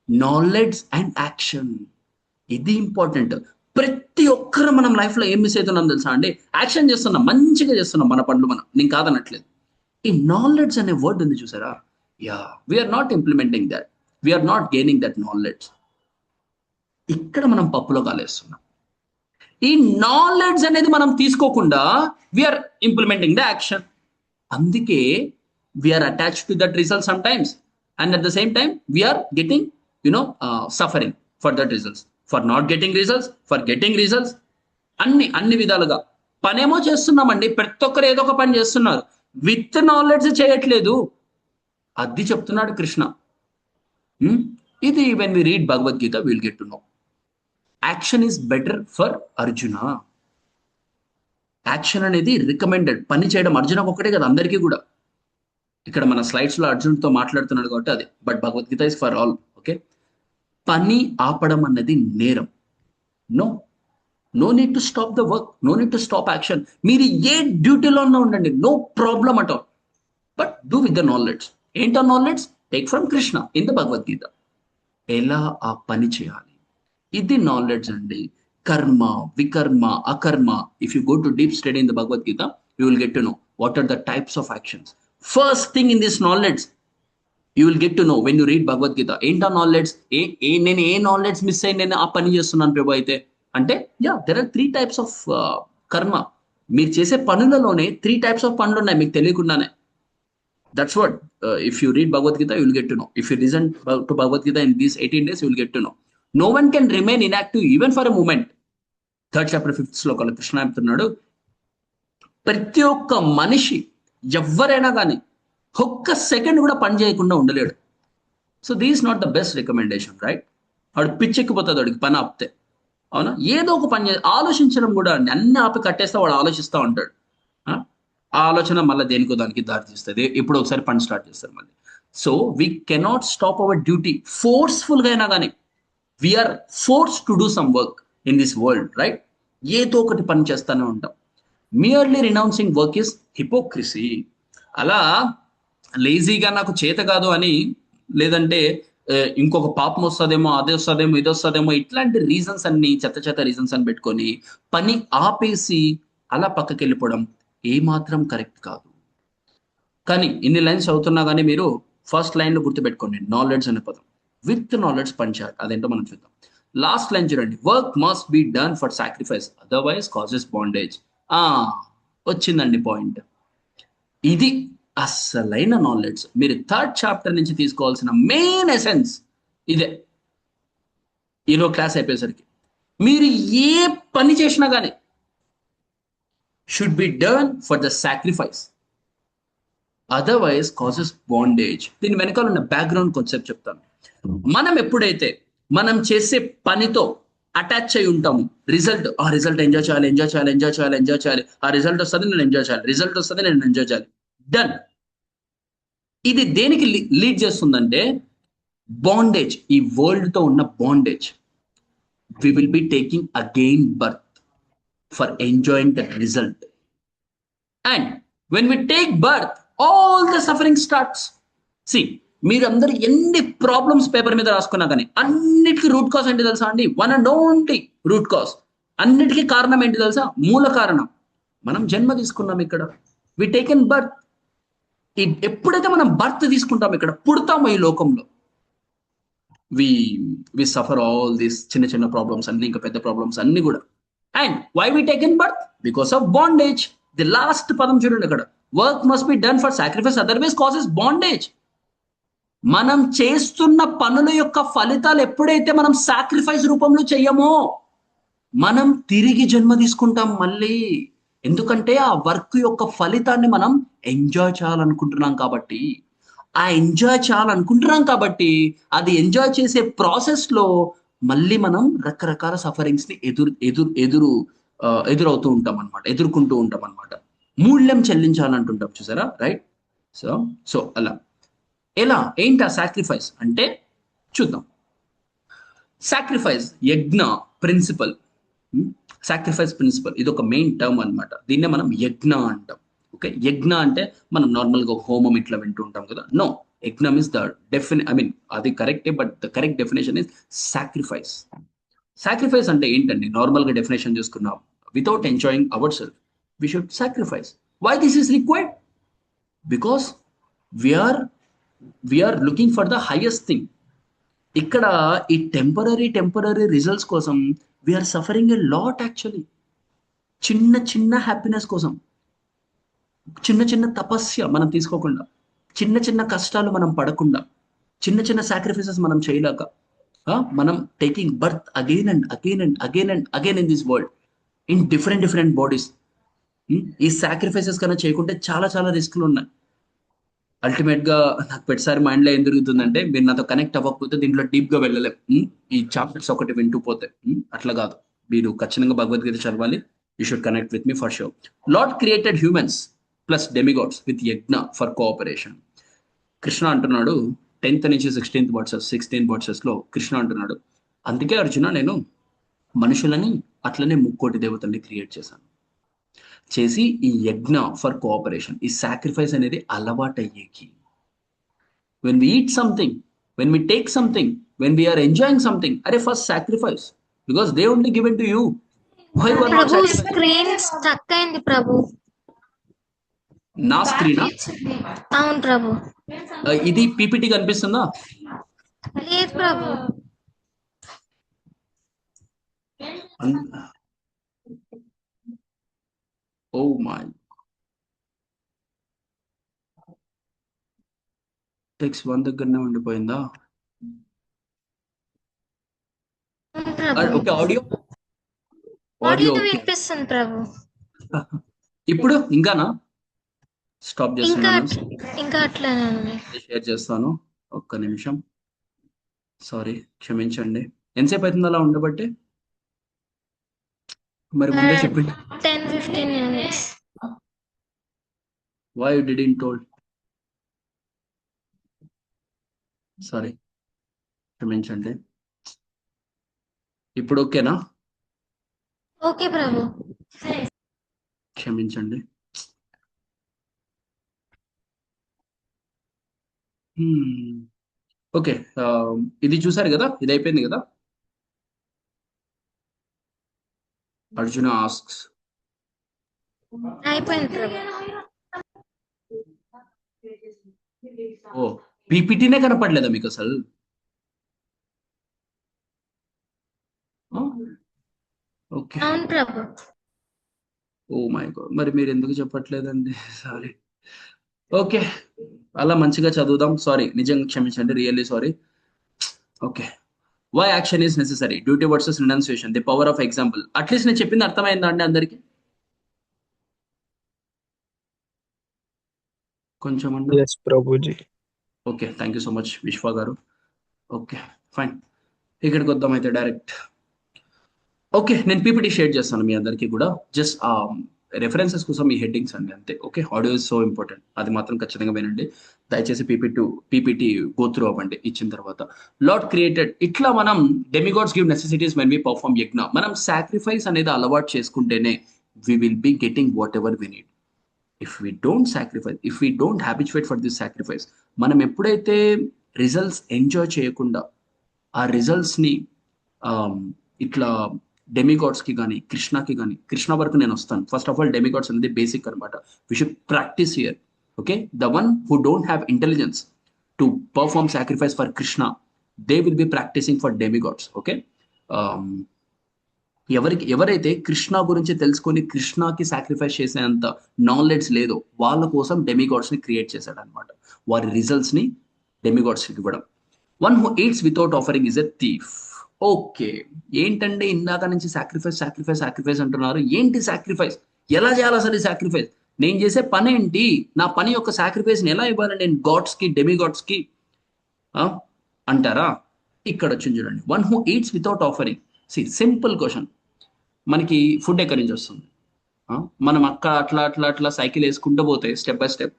[SPEAKER 1] knowledge and action. ఇది ఇంపార్టెంట్. ప్రతి ఒక్కరు మనం లైఫ్ లో ఏం మిస్ అవుతున్నాం తెలుసా అండి? యాక్షన్ చేస్తున్నాం, మంచిగా చేస్తున్నాం మన పనులు మనం, నేను కాదనట్లేదు. ఈ నాలెడ్జ్ అనే వర్డ్ ఉంది చూసారా, we're not implementing that, we're not gaining that knowledge. ఇక్కడ మనం పప్పులో కాలేస్తున్నాం. ఈ నాలెడ్జ్ అనేది మనం తీసుకోకుండా వీఆర్ ఇంప్లిమెంటింగ్ ద యాక్షన్. అందుకే we're attached to that result sometimes, and at the same time we're getting suffering for that results, for not getting results, for getting results. అన్ని విధాలుగా పనేమో చేస్తున్నామండి, ప్రతి ఒక్కరు ఏదో ఒక పని చేస్తున్నారు, విత్ నాలెడ్జ్ చేయట్లేదు. అది చెప్తున్నాడు కృష్ణ. ఇది when we read Bhagavad Gita will get to know. Action is better for Arjuna. Action అనేది రికమెండెడ్. పని చేయడం అర్జునకు ఒకటే కదా, అందరికీ కూడా. ఇక్కడ మన స్లైడ్స్ లో అర్జున్తో మాట్లాడుతున్నాడు కాబట్టి అదే, but Bhagavad Gita is for all. Okay, పని ఆపడం అన్నది నేరం. No need to stop the work, no need to stop action. మీరు ఏ డ్యూటీలో ఉన్నా ఉండండి, no problem at all, but do with the knowledge. ఏంటో knowledge? Take from Krishna in the Bhagavad Gita. ఎలా ఆ పని చేయాలి, ఇది నాలెడ్జ్ అండి. Karma, vikarma, akarma. If you go to deep study in the Bhagavad Gita, you will get to know what are the types of actions. First thing in this knowledge you will get to know when you read Bhagavad Gita. ఏంటా knowledge? నేను ఏ knowledge miss అయ్యి నేను ఆ పని చేస్తున్నాను ప్రభు అయితే అంటే, there are 3 types of కర్మ. మీరు చేసే పనులలోనే 3 types ఆఫ్ పనులు ఉన్నాయి మీకు తెలియకుండానే. That's what, if you read Bhagavad Gita, you will get to know. If you listen to Bhagavad Gita in these 18 days, you will get to know. No one can remain inactive even for a moment. 3rd chapter 5th శ్లోకంలో కృష్ణ చెప్తున్నాడు, ప్రతి ఒక్క మనిషి ఎవరైనా కానీ ఒక్క second కూడా పని చేయకుండా ఉండలేడు. So these not the best recommendation, right? వాడు పిచ్చెక్కిపోతుంది వాడికి పని ఆపితే. అవునా? ఏదో ఒక పని ఆలోచించడం కూడా అండి, అన్ని ఆపి కట్టేస్తే వాడు ఆలోచిస్తూ ఉంటాడు. ఆ ఆలోచన మళ్ళీ దేనికో దానికి దారి తీస్తుంది. ఇప్పుడు ఒకసారి పని స్టార్ట్ చేస్తారు మళ్ళీ. So we cannot stop our duty. ఫోర్స్ఫుల్గా అయినా కానీ we're force to do some work in this world, right? ఏదో ఒకటి పని చేస్తూనే ఉంటాం. Merely renouncing work is hypocrisy. అలా లేజీగా నాకు చేత కాదు అని, లేదంటే ఇంకొక పాపం వస్తుందేమో, అదే వస్తుందేమో, ఇది వస్తుందేమో, ఇట్లాంటి రీజన్స్ అన్ని చెత్త రీజన్స్ అని పెట్టుకొని పని ఆపేసి అలా పక్కకి వెళ్ళిపోవడం ఏమాత్రం కరెక్ట్ కాదు. కానీ ఇన్ని లైన్స్ చదువుతున్నా కానీ మీరు ఫస్ట్ లైన్ లో గుర్తుపెట్టుకోండి, నాలెడ్జ్ అనే పదం. విత్ నాలెడ్జ్ పనిచేయాలి, అదేంటో మనం చూద్దాం. లాస్ట్ లైన్ చూడండి, work must be done for sacrifice, otherwise causes bondage. వచ్చిందండి పాయింట్. ఇది అస్సలైన నాలెడ్జ్. మీరు 3rd chapter నుంచి తీసుకోవాల్సిన మెయిన్ ఎసెన్స్ ఇదే. ఈలో క్లాస్ అయిపోయేసరికి మీరు ఏ పని చేసినా కానీ should be done for the sacrifice, otherwise causes bondage. దీని వెనకాల ఉన్న బ్యాక్గ్రౌండ్ కాన్సెప్ట్ చెప్తాను. మనం ఎప్పుడైతే మనం చేసే పనితో అటాచ్ అయి ఉంటాము, ఆ రిజల్ట్ ఎంజాయ్ చేయాలి, ఆ రిజల్ట్ వస్తుంది నేను ఎంజాయ్ చేయాలి, డన్. ఇది దేనికి లీడ్ చేస్తుందంటే బాండేజ్, ఈ వరల్డ్ తో ఉన్న bondage. We will be taking again birth for enjoying that result. And when we take birth, all the suffering starts. See, మీరందరూ ఎన్ని ప్రాబ్లమ్స్ పేపర్ మీద రాసుకున్నా కానీ అన్నిటికీ రూట్ కాజ్ ఏంటి తెలుసా అండి? One and only root cause. అన్నిటికీ కారణం ఏంటి తెలుసా? మూల కారణం మనం జన్మ తీసుకున్నాం. ఇక్కడ వి టేకెన్ బర్త్. ఎప్పుడైతే మనం బర్త్ తీసుకుంటాం, ఇక్కడ పుడతామో ఈ లోకంలో, వి సఫర్ ఆల్ దీస్ చిన్న ప్రాబ్లమ్స్ అన్ని, ఇంకా పెద్ద ప్రాబ్లమ్స్ అన్ని కూడా. And why we taken birth? Because of bondage. The last padam చూడండి అక్కడ, work must be done for sacrifice, otherwise causes bondage. మనం చేస్తున్న పనుల యొక్క ఫలితాలు ఎప్పుడైతే మనం సాక్రిఫైస్ రూపంలో చెయ్యమో, మనం తిరిగి జన్మ తీసుకుంటాం మళ్ళీ. ఎందుకంటే ఆ వర్క్ యొక్క ఫలితాన్ని మనం ఎంజాయ్ చేయాలనుకుంటున్నాం కాబట్టి. ఆ ఎంజాయ్ చేయాలనుకుంటున్నాం కాబట్టి అది ఎంజాయ్ చేసే ప్రాసెస్లో మళ్ళీ మనం రకరకాల సఫరింగ్స్ని ఎదురవుతూ ఉంటాం అనమాట, ఎదుర్కొంటూ ఉంటాం అనమాట. మూల్యం చెల్లించాలంటుంటాం చూసారా, రైట్? సో సో అలా ఎలా ఏంటి ఆ సాక్రిఫైస్ అంటే చూద్దాం. సాక్రిఫైస్ యజ్ఞ ప్రిన్సిపల్. సాక్రిఫైస్ ప్రిన్సిపల్ ఇది ఒక మెయిన్ టర్మ్ అనమాట. దీన్నే మనం యజ్ఞ అంటాం. ఓకే, యజ్ఞ అంటే మనం నార్మల్గా హోమం ఇట్లా వింటూ ఉంటాం కదా. నో, యజ్ఞం ఇస్ ద అది కరెక్టే, but the correct definition is sacrifice. Sacrifice అంటే ఏంటండి? నార్మల్గా డెఫినేషన్ చూసుకున్నాం, without enjoying our self we should sacrifice. Why this is required? Because we're we're looking for the highest thing. ఇక్కడ ఈ టెంపరీ రిజల్ట్స్ కోసం we're suffering a lot actually. చిన్న చిన్న happiness కోసం, చిన్న చిన్న తపస్య మనం తీసుకోకుండా, చిన్న చిన్న కష్టాలు మనం పడకుండా, చిన్న చిన్న సాక్రిఫైసెస్ మనం చేయలేక మనం taking birth again and again and again and again in this world in different bodies. ఈ సాక్రిఫైసెస్ కన్నా చేయకుంటే చాలా చాలా రిస్క్లు ఉన్నాయి. అల్టిమేట్ గా నాకు ప్రతిసారి మైండ్ లో ఏం జరుగుతుందంటే, మీరు నాతో కనెక్ట్ అవ్వకపోతే దీంట్లో డీప్ గా వెళ్ళలేం. ఈ చాప్టర్స్ ఒకటి వింటూ పోతే అట్లా కాదు. మీరు ఖచ్చితంగా భగవద్గీత చదవాలి. You should connect with me for sure. Lord created humans plus demigods with యజ్ఞ ఫర్ కోఆపరేషన్. కృష్ణ అంటున్నాడు 10th నుంచి 16th వర్సెస్ లో కృష్ణ అంటున్నాడు, అందుకే అర్జున నేను మనుషులని అట్లనే ముక్కోటి దేవతల్ని క్రియేట్ చేసి ఈ యజ్ఞ ఫర్ కోఆపరేషన్, ఈ సాక్రిఫైస్ అనేది అలవాటయ్యేకి. When we eat something, when we take something, when we're enjoying something, అరే first sacrifice, because they only given to you.
[SPEAKER 2] Prabhu screen stuck అయింది ప్రభు.
[SPEAKER 1] నా స్క్రీనా?
[SPEAKER 2] అవును ప్రభు.
[SPEAKER 1] ఇది పీపీటీ కనిపిస్తుందా?
[SPEAKER 2] లేదు ప్రభు.
[SPEAKER 1] ఓ మై, టెక్స్ట్ వన్ దగ్గరనే ఉండిపోయిందా? ఓకే, ఆడియో
[SPEAKER 2] వినిపిస్తుంది ప్రభు.
[SPEAKER 1] ఇప్పుడు ఇంకానా? స్టాప్ చేస్తున్నాను,
[SPEAKER 2] ఇంకా అట్లానే ఉంది.
[SPEAKER 1] షేర్ చేస్తాను, ఒక్క నిమిషం. సారీ, క్షమించండి. ఎంతసేపు అవుతుంది అలా ఉండబట్టి? మరి ముందే చెప్పింది.
[SPEAKER 2] 10-15 minutes.
[SPEAKER 1] Why you didn't told? Sorry, క్షమించండి. ఇప్పుడు ఓకేనా?
[SPEAKER 2] ఓకే ప్రభు.
[SPEAKER 1] క్షమించండి. ఓకే, ఇది చూసారు కదా, ఇది అయిపోయింది కదా. అర్జున ఆస్క్స్.
[SPEAKER 2] అయిపోయింది ప్రభు.
[SPEAKER 1] ఓ, పీపీటీనే కనపడలేదా మీకు అసలు? ఓకే,
[SPEAKER 2] అవును ప్రభు.
[SPEAKER 1] ఓ మై గాడ్, మరి మీరు ఎందుకు చెప్పట్లేదండి? సారీ. ఓకే, అలా మంచిగా చదువుదాం. సారీ, నిజంగా క్షమించండి, really sorry. Okay, why action is necessary, duty versus renunciation, the power of example. At least నేను చెప్పింది అర్థమైందా అండి అందరికి? కొంచెం అండి.
[SPEAKER 4] yes Prabhuji.
[SPEAKER 1] Okay, thank you so much Vishwa గారు. ఓకే ఫైన్, ఇక్కడికి వద్దాం అయితే డైరెక్ట్. ఓకే, నేను పీపీటీ షేర్ చేస్తాను మీ అందరికీ కూడా. జస్ట్ రెఫరెన్సెస్ కోసం ఈ హెడ్డింగ్స్ అండి, అంతే. Okay, audio is so important, అది మాత్రం ఖచ్చితంగా వినండి. దయచేసి పీపీటీ గో త్రూ అవ్వండి ఇచ్చిన తర్వాత. లార్డ్ క్రియేటెడ్, ఇట్లా మనం demigods give necessities when we perform yajna. మనం సాక్రిఫైస్ అనేది అలవాటు చేసుకుంటేనే we will be getting whatever we need. If we don't sacrifice, if we don't habituate for this sacrifice, మనం ఎప్పుడైతే రిజల్ట్స్ ఎంజాయ్ చేయకుండా ఆ రిజల్ట్స్ని ఇట్లా డెమిగాడ్స్కి కానీ కృష్ణకి కానీ, కృష్ణ వరకు నేను వస్తాను. ఫస్ట్ ఆఫ్ ఆల్ డెమిగాడ్స్ అనేది బేసిక్ అనమాట. We should practise here. Okay, the one who don't have intelligence to perform sacrifice for Krishna, they will be practising for demigods. Okay, ఎవరైతే కృష్ణ గురించి తెలుసుకొని కృష్ణకి సాక్రిఫైస్ చేసేంత నాలెడ్జ్ లేదో వాళ్ళ కోసం డెమిగాడ్స్ని క్రియేట్ చేశాడు అనమాట. వారి రిజల్ట్స్ని డెమిగాడ్స్కి ఇవ్వడం. One who eats without offering is a thief. Okay, ఏంటంటే ఇందాక నుంచి సాక్రిఫైస్ అంటున్నారు. ఏంటి సాక్రిఫైస్? ఎలా చేయాలి అసలు ఈ సాక్రిఫైస్? నేను చేసే పని ఏంటి? నా పని యొక్క సాక్రిఫైస్ని ఎలా ఇవ్వాలి నేను గాడ్స్కి, డెమిగాడ్స్కి అంటారా? ఇక్కడ వచ్చింది చూడండి, one who eats without offering. Simple question, మనకి ఫుడ్ ఎక్కడి నుంచి వస్తుంది? మనం అక్కడ అట్లా అట్లా అట్లా సైకిల్ వేసుకుంటూ పోతే step by step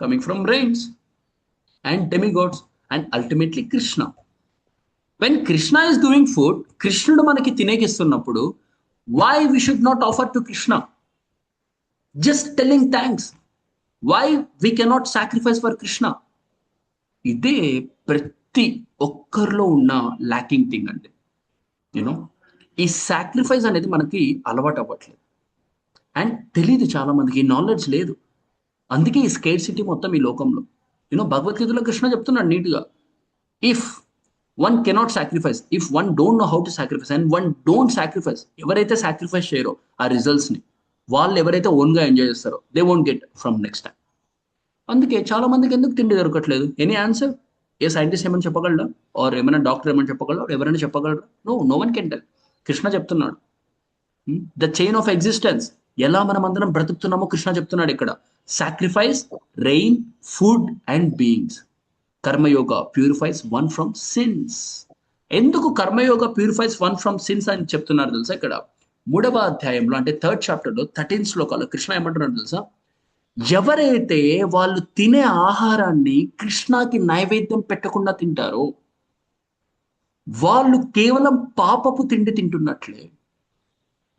[SPEAKER 1] coming from rains and demigods and ultimately Krishna. When Krishna is doing food, కృష్ణుడు మనకి తినేకిస్తున్నప్పుడు why we should not offer to Krishna? Just telling thanks. Why we cannot sacrifice for Krishna? ఇదే ప్రతి ఒక్కరిలో ఉన్న ల్యాకింగ్ థింగ్ అండి. యూనో ఈ sacrifice అనేది మనకి అలవాటు అవ్వట్లేదు అండ్ తెలీదు, చాలా మందికి నాలెడ్జ్ లేదు. అందుకే ఈ స్కేర్ సిటీ మొత్తం ఈ లోకంలో. భగవద్గీతలో కృష్ణ చెప్తున్నాడు నీట్గా, if one cannot sacrifice, if one don't know how to sacrifice and one don't sacrifice, ఎవరైతే సాక్రిఫైస్ చేయరో ఆ రిజల్ట్స్ని వాళ్ళు ఎవరైతే ఓన్గా ఎంజాయ్ చేస్తారో they won't get from next time. అందుకే చాలా మందికి ఎందుకు తిండి దొరకట్లేదు? Any answer? ఏ సైంటిస్ట్ ఏమైనా చెప్పగలరా? ఆర్ ఏమైనా డాక్టర్ ఏమైనా చెప్పగలరా? ఎవరైనా చెప్పగలరా? No one can tell. Krishna చెప్తున్నాడు ద చైన్ ఆఫ్ ఎగ్జిస్టెన్స్, ఎలా మనం అందరం బ్రతుకుతున్నామో కృష్ణ చెప్తున్నాడు ఇక్కడ. Sacrifice, rain, food and beings. Karmayoga purifies one from sins. ఎందుకు Karmayoga purifies one from sins అని చెప్తున్నారు తెలుసా? ఇక్కడ 3వ అధ్యాయంలో అంటే 3rd చాప్టర్లో 13 శ్లోకాలు కృష్ణ ఏమంటున్నాడు తెలుసా? ఎవరైతే వాళ్ళు తినే ఆహారాన్ని కృష్ణకి నైవేద్యం పెట్టకుండా తింటారో వాళ్ళు కేవలం పాపపు తిండి తింటున్నట్లే.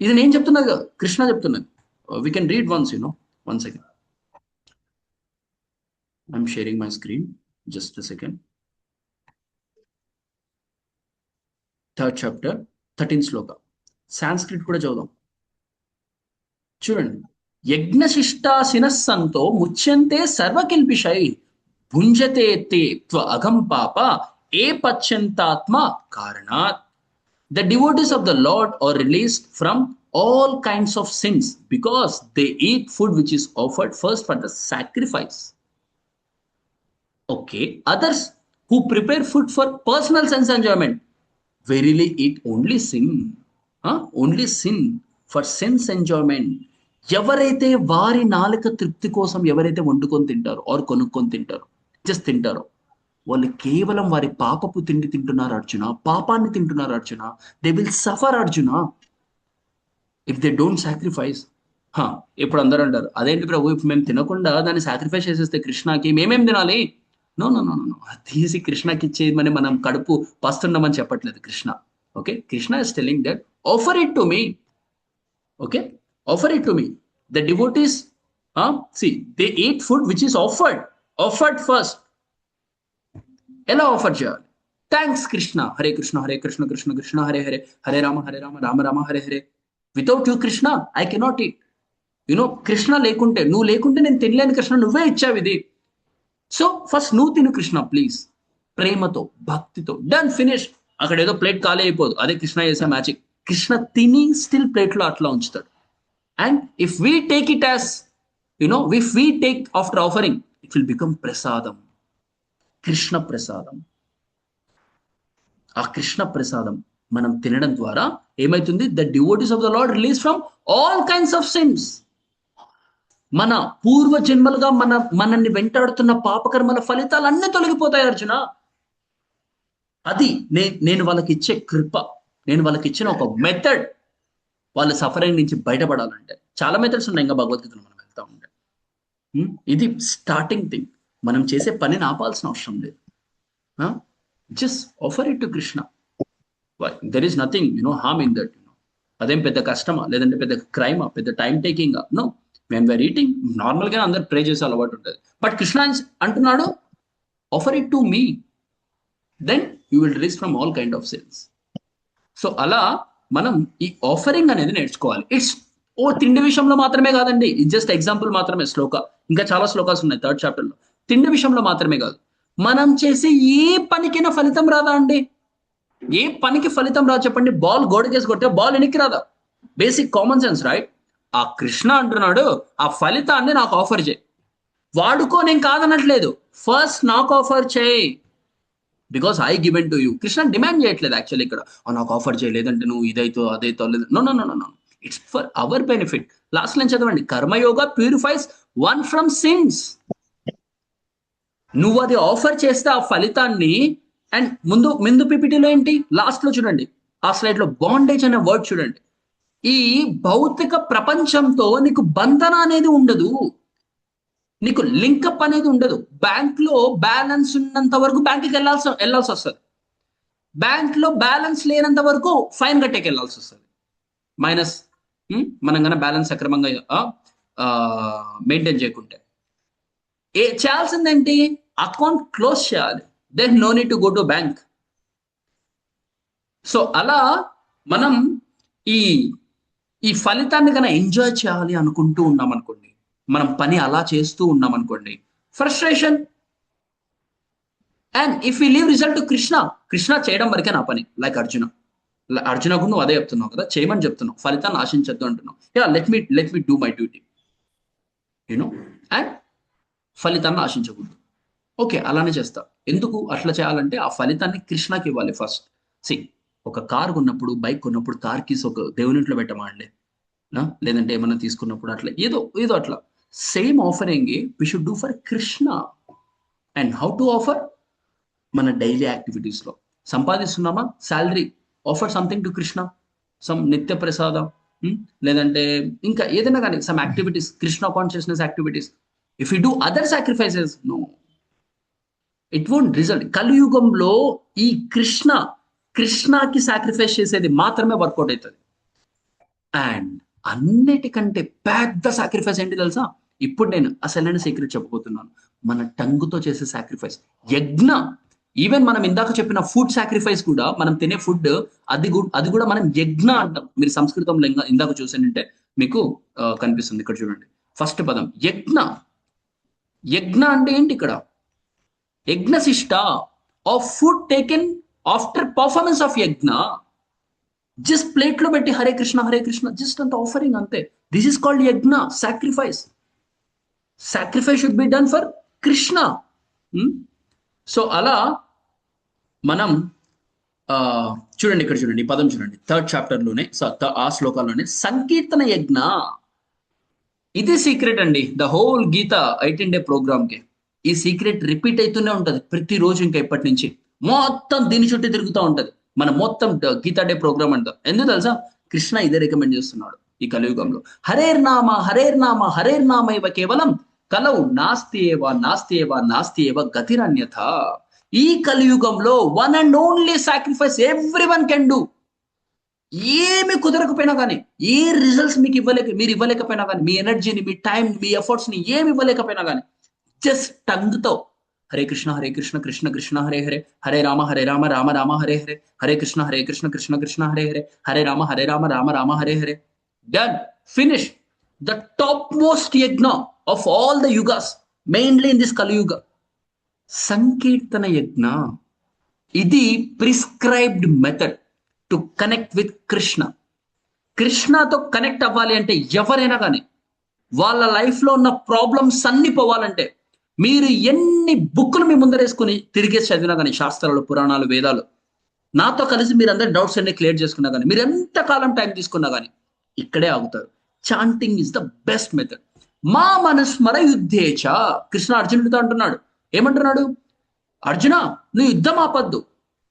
[SPEAKER 1] ఇది నేను చెప్తున్నది కదా, కృష్ణ చెప్తున్నది. We can read once, one second. I'm sharing my screen, just a second. 3rd chapter 13 Shloka, Sanskrit కూడా చదువుదాం. చూడండి, యజ్ఞశిష్టాసినస్సంతో ముచ్యంతే సర్వకిల్పిషై భుంజతే తే త్వ అఘం పాప ఏ పచ్యంతాత్మ కారణాత్. The devotees of the Lord are released from all kinds of sins because they eat food which is offered first for the sacrifice. Okay, others who prepare food for personal sense enjoyment verily eat only sin. Only sin for sense enjoyment. ఎవరైతే వారి నాలుక తృప్తి కోసం ఎవరైతే వండుకొని తింటారో are కొనుక్కొని తింటారో, జస్ట్ తింటారో, వాళ్ళు కేవలం వారి పాపపు తిండి తింటున్నారు అర్జున, పాపాన్ని తింటున్నారు Arjuna. They will suffer Arjuna if they don't sacrifice. ఇప్పుడు అందరూ అంటారు, అదేంటి ప్రభు ఇప్పుడు మేము తినకుండా దాన్ని సాక్రిఫైస్ చేసేస్తే కృష్ణకి మేమేం తినాలి? నో నో నో నో, తీసి కృష్ణకి ఇచ్చేయమని మనం కడుపు పస్తున్నామని చెప్పట్లేదు Krishna. Okay, Krishna is telling that offer it to me. Okay, offer it to me. The devotees they eat food which is offered first. ఎలా ఆఫర్ చేయాలి? Thanks Krishna, Hare Krishna Hare Krishna Krishna Krishna Hare Hare, Hare Rama Rama Rama Hare Hare. Without you Krishna I cannot eat. Krishna లేకుంటే, నువ్వు లేకుంటే నేను తినలేను కృష్ణ, నువ్వే ఇచ్చావు ఇది. సో ఫస్ట్ నువ్వు తిను కృష్ణ ప్లీజ్, ప్రేమతో భక్తితో. Done, finish. అక్కడ ఏదో ప్లేట్ ఖాళీ అయిపోదు, అదే కృష్ణ చేసే మ్యాజిక్. కృష్ణ తిని స్టిల్ ప్లేట్లో అట్లా ఉంచుతాడు. And if we take it as if we take after offering it will become ప్రసాదం, కృష్ణ ప్రసాదం. ఆ కృష్ణ ప్రసాదం మనం తినడం ద్వారా ఏమైతుంది? The devotees of the lord release from all kinds of since. మన పూర్వ జన్మలుగా మనల్ని వెంటాడుతున్న పాపకర్మల ఫలితాలు అన్నీ తొలగిపోతాయి అర్జున. అది నేను వాళ్ళకి ఇచ్చే కృప, నేను వాళ్ళకి ఇచ్చిన ఒక మెథడ్. వాళ్ళ సఫరింగ్ నుంచి బయటపడాలంటే చాలా మెథడ్స్ ఉన్నాయి, ఇంకా భగవద్గీతలో మనం వెళ్తా ఉంటే. ఇది స్టార్టింగ్ థింగ్. మనం చేసే పనిని ఆపాల్సిన అవసరం లేదు. Just offer it to Krishna. There is nothing harm in that. అదేం పెద్ద కష్టమా, లేదంటే పెద్ద క్రైమా, పెద్ద టైం టేకింగా? నో, వెన్ వీఆర్ ఈటింగ్ నార్మల్గా అందరు ప్రే చేసే అలవాటు ఉంటుంది. బట్ కృష్ణ అంటున్నాడు offer it to me, then you will release from all kind of sins. So అలా మనం ఈ ఆఫరింగ్ అనేది నేర్చుకోవాలి. ఇట్స్ తిండి విషయంలో మాత్రమే కాదండి, ఇది జస్ట్ ఎగ్జాంపుల్ మాత్రమే. శ్లోక ఇంకా చాలా శ్లోకాస్ ఉన్నాయి 3rd చాప్టర్లో. తిండి విషయంలో మాత్రమే కాదు, మనం చేసే ఏ పనికైనా ఫలితం రాదా అండి? ఏ పనికి ఫలితం రాదు చెప్పండి? బాల్ గోడకేసి కొట్టే బాల్ వెనక్కి రాదా? Basic common sense, right? ఆ కృష్ణ అంటున్నాడు ఆ ఫలితాన్ని నాకు ఆఫర్ చేయి. వాడుకో, నేను కాదనట్లేదు, ఫస్ట్ నాకు ఆఫర్ చేయి, because I given to you. Krishna demand చేయట్లేదు యాక్చువల్లీ ఇక్కడ, నాకు ఆఫర్ చేయలేదంటే నువ్వు ఇదైతో అదైతో లేదు. No no no no, it's for our benefit. Last line చదవండి, Karmayoga purifies one from sins. నువ్వు అది ఆఫర్ చేస్తే ఆ ఫలితాన్ని, అండ్ ముందు పిపిటీలో ఏంటి, లాస్ట్ లో చూడండి, ఆ స్లైడ్ లో బాండేజ్ అనే వర్డ్ చూడండి. ఈ భౌతిక ప్రపంచంతో నీకు బంధన అనేది ఉండదు, నీకు లింకప్ అనేది ఉండదు. బ్యాంక్ లో బ్యాలెన్స్ ఉన్నంత వరకు బ్యాంకుకి వెళ్ళాల్సి వస్తుంది. బ్యాంక్ లో బ్యాలెన్స్ లేనంత వరకు ఫైన్ కట్టేకి వెళ్ళాల్సి వస్తుంది. మైనస్ మనం కన్నా బ్యాలెన్స్ సక్రమంగా మెయింటైన్ చేయకుంటే చేయాల్సిందేంటి, అకౌంట్ క్లోజ్ చేయాలి. Then no need to go to bank. So అలా మనం ఈ ఫలితాన్ని కన్నా ఎంజాయ్ చేయాలి అనుకుంటూ ఉన్నాం అనుకోండి, మనం పని అలా చేస్తూ ఉన్నాం అనుకోండి, frustration. And if you leave result to Krishna చేయడం వరకే నా పని, లైక్ అర్జునకు నువ్వు అదే చెప్తున్నావు కదా, చేయమని చెప్తున్నావు, ఫలితాన్ని ఆశించద్దు అంటున్నావు. Yeah, let me do my duty, you know, and ఫలితాన్ని ఆశించకూడదు. ఓకే, అలానే చేస్తా. ఎందుకు అట్లా చేయాలంటే ఆ ఫలితాన్ని కృష్ణకి ఇవ్వాలి ఫస్ట్. ఒక కార్ కొన్నప్పుడు, బైక్ కొన్నప్పుడు కార్ కీస్ ఒక దేవుని ఇంట్లో పెట్టమా అండి, లేదంటే ఏమన్నా తీసుకున్నప్పుడు అట్లా ఏదో అట్లా same offering we should do for Krishna. And how to offer, మన డైలీ యాక్టివిటీస్ లో సంపాదిస్తున్నామా, salary, offer something to Krishna, some nitya prasadam, లేదంటే ఇంకా ఏదైనా కానీ some activities, Krishna consciousness activities. If you do other sacrifices, no, it won't result. కలియుగంలో ఈ కృష్ణకి సాక్రిఫైస్ చేసేది మాత్రమే వర్కౌట్ అవుతుంది. అండ్ అన్నిటికంటే పెద్ద సాక్రిఫైస్ ఏంటి తెలుసా, ఇప్పుడు నేను అసలైన సీక్రెట్ చెప్పబోతున్నాను, మన టంగుతో చేసే సాక్రిఫైస్, యజ్ఞ. ఈవెన్ మనం ఇందాక చెప్పిన ఫుడ్ సాక్రిఫైస్ కూడా, మనం తినే ఫుడ్, అది కూడా మనం యజ్ఞ అంటాం. మీరు సంస్కృతంలో ఇందాక చూసానంటే మీకు కనిపిస్తుంది. ఇక్కడ చూడండి, ఫస్ట్ పదం యజ్ఞ. యజ్ఞ అంటే ఏంటి, ఇక్కడ yajnashishta of food taken after performance of yajna. Just plate లో పెట్టి హరే కృష్ణ జస్ట్ అంత ఆఫరింగ్ అంతే. This is called yajna, sacrifice. Sacrifice should be done for Krishna. So అలా మనం చూడండి, ఇక్కడ చూడండి, ఈ పదం చూడండి, 3rd చాప్టర్లోనే, ఆ శ్లోకాల్లోనే, సంకీర్తన యజ్ఞ. ఇది సీక్రెట్ అండి, ద హోల్ గీత 18-day ప్రోగ్రామ్కి. ఈ సీక్రెట్ రిపీట్ అవుతూనే ఉంటది ప్రతిరోజు, ఇంకా ఇప్పటి నుంచి మొత్తం దీని చుట్టూ తిరుగుతూ ఉంటది. మనం మొత్తం గీతా డే ప్రోగ్రామ్ అంటాం. ఎందుకు తెలుసా, కృష్ణ ఇదే రికమెండ్ చేస్తున్నాడు ఈ కలియుగంలో. హరేర్నామ ఇవ కేవలం కలౌ నాస్తి ఏవ గతిరన్యథ. ఈ కలియుగంలో one and only sacrifice every one can do. ఏమి కుదరకపోయినా కానీ, ఏ రిజల్ట్స్ మీరు ఇవ్వలేకపోయినా కానీ, మీ ఎనర్జీని, మీ టైం, మీ ఎఫర్ట్స్ ని ఏమి ఇవ్వలేకపోయినా కానీ, జస్ట్ టంగ్తో Hare Krishna Krishna Krishna Hare Hare, Hare Rama Rama Rama Hare Hare, Hare Krishna Krishna Krishna Hare Hare, Hare Rama Rama Rama Hare Hare. Done, finish. The top most yajna of all the yugas, mainly in this Kaliyuga, sankirtana yajna. ఇది prescribed method to connect with Krishna. కృష్ణతో కనెక్ట్ అవ్వాలి అంటే ఎవరైనా కానీ, వాళ్ళ లైఫ్ లో ఉన్న ప్రాబ్లమ్స్ అన్ని పోవాలంటే, మీరు ఎన్ని బుక్కులు మీ ముందరేసుకుని తిరిగేసి చదివినా కానీ, శాస్త్రాలు, పురాణాలు, వేదాలు, నాతో కలిసి మీరు అందరి డౌట్స్ అన్ని క్లియర్ చేసుకున్నా కానీ, మీరు ఎంతకాలం టైం తీసుకున్నా కానీ ఇక్కడే ఆగుతారు. Chanting is the best method. మా మనస్మర యుద్ధేచ, కృష్ణ అర్జునుడితో అంటున్నాడు. ఏమంటున్నాడు, అర్జున నువ్వు యుద్ధం ఆపద్దు,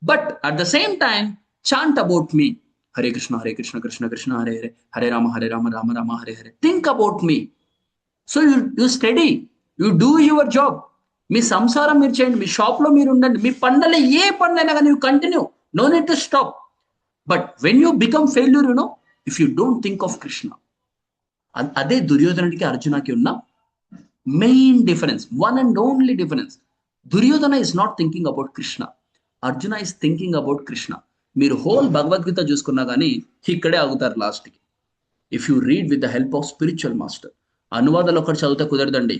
[SPEAKER 1] but at the same time chant about me. Hare Krishna Krishna Krishna Hare Hare, Hare Rama Rama Rama Hare Hare. Think about me. So you study, you do your job. మీ సంసారం మీరు చేయండి, మీ షాప్ లో మీరు ఉండండి, మీ పండలే ఏ పండ్లైనా కానీ you continue, no need to stop. But when you become failure, you know, if you don't think of Krishna. అదే దుర్యోధనుడికి అర్జునకి ఉన్న main difference, one and only difference. Duryodhana is not thinking about Krishna, Arjuna is thinking about Krishna. మీరు whole Bhagavad Gita చూసుకున్నా కానీ ఇక్కడే ఆగుతారు లాస్ట్కి. If you read with the help of spiritual master. అనువాదాలు ఒకటి చదివితే కుదరదండి,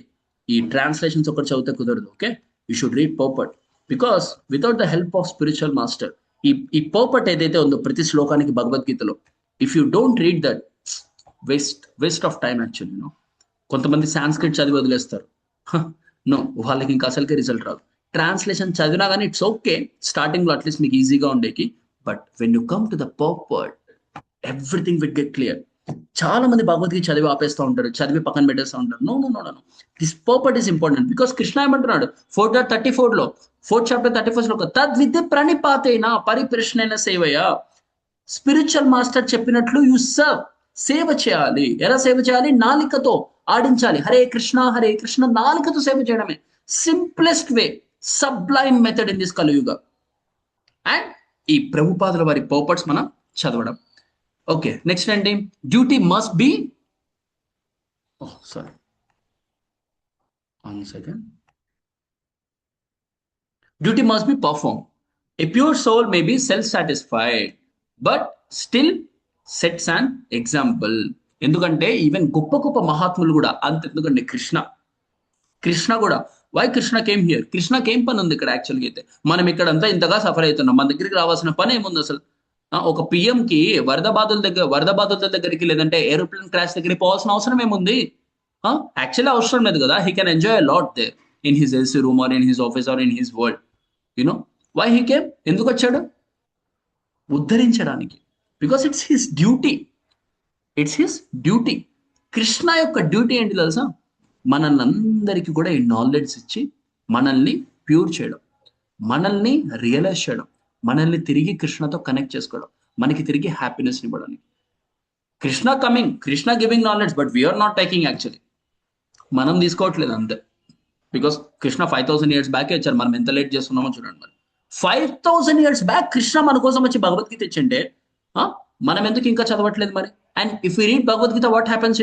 [SPEAKER 1] ఈ ట్రాన్స్లేషన్స్ ఒకటి చదివితే కుదరదు. Okay, you should read purport, because without the help of spiritual master, ఈ పర్పట్ ఏదైతే ఉందో ప్రతి శ్లోకానికి భగవద్గీతలో, if you don't read that, waste of time actually. No, కొంతమంది సాంస్క్రిట్ చదివి వదిలేస్తారు. నో, వాళ్ళకి ఇంకా అసలుకే రిజల్ట్ రాదు. ట్రాన్స్లేషన్ చదివినా కానీ ఇట్స్ ఓకే, స్టార్టింగ్ లో అట్లీస్ట్ మీకు ఈజీగా ఉండేకి. But when you come to the పర్పట్, everything will get clear. చాలా మంది భగవద్గీత చదివి ఆపేస్తూ ఉంటారు, చదివి పక్కన పెట్టేస్తూ ఉంటారు. No no no no, this purport is important. Because Krishna ఏమంటున్నాడు 4:34 4th chapter 31st తద్విద్య ప్రణిపాతేన పరిప్రశ్నైన సేవయ. స్పిరిచువల్ మాస్టర్ చెప్పినట్లు యు సర్వ్, సేవ చేయాలి. ఎలా సేవ చేయాలి? నాలికతో ఆడించాలి. హరే కృష్ణ నాలికతో సేవ చేయడమే simplest way, Sublime method in this కలియుగ. అండ్ ఈ ప్రభుపాదుల వారి పర్పట్స్ మనం చదవడం. ఓకే, నెక్స్ట్ ఏంటి? Duty must be, sorry 1 second. Duty must be performed. A pure soul may be self-satisfied, but still sets an example. ఎందుకంటే ఈవెన్ గొప్ప గొప్ప మహాత్ములు కూడా అంత. ఎందుకంటే కృష్ణ కూడా, వై కృష్ణ కేమ్ హియర్? కృష్ణకి ఏం పని ఉంది ఇక్కడ? యాక్చువల్గా అయితే మనం ఇక్కడంతా ఇంతగా సఫర్ అవుతున్నాం, మన దగ్గరికి రావాల్సిన పని ఏముంది అసలు? ఒక పిఎం కి వరద బాధితుల దగ్గరికి, లేదంటే ఏరోప్లేన్ క్రాష్ దగ్గరికి పోవాల్సిన అవసరం ఏముంది? యాక్చువల్లీ అవసరం లేదు కదా. He can enjoy lot there in his AC room or in his office or in his world. You know why he came? ఎందుకు వచ్చాడు? ఉద్ధరించడానికి. Because it's his duty. Krishna యొక్క డ్యూటీ ఏంటి తెలుసా? మనల్ని అందరికీ కూడా ఈ నాలెడ్జ్ ఇచ్చి మనల్ని ప్యూర్ చేయడం, మనల్ని రియలైజ్ చేయడం, మనల్ని తిరిగి కృష్ణతో కనెక్ట్ చేసుకోవడం, మనకి తిరిగి హ్యాపీనెస్ ఇవ్వడానికి. Krishna giving knowledge, but we are not taking. Actually మనం తీసుకోవట్లేదు అంతే. బికాస్ కృష్ణ 5000 years బ్యాకే వచ్చారు. మనం ఎంత లేట్ చేస్తున్నామో చూడండి. మరి 5000 years బ్యాక్ కృష్ణ మన కోసం వచ్చి భగవద్గీత ఇచ్చిండే మనం ఎందుకు ఇంకా చదవట్లేదు మరి? And if you read Bhagavad Gita, what happens?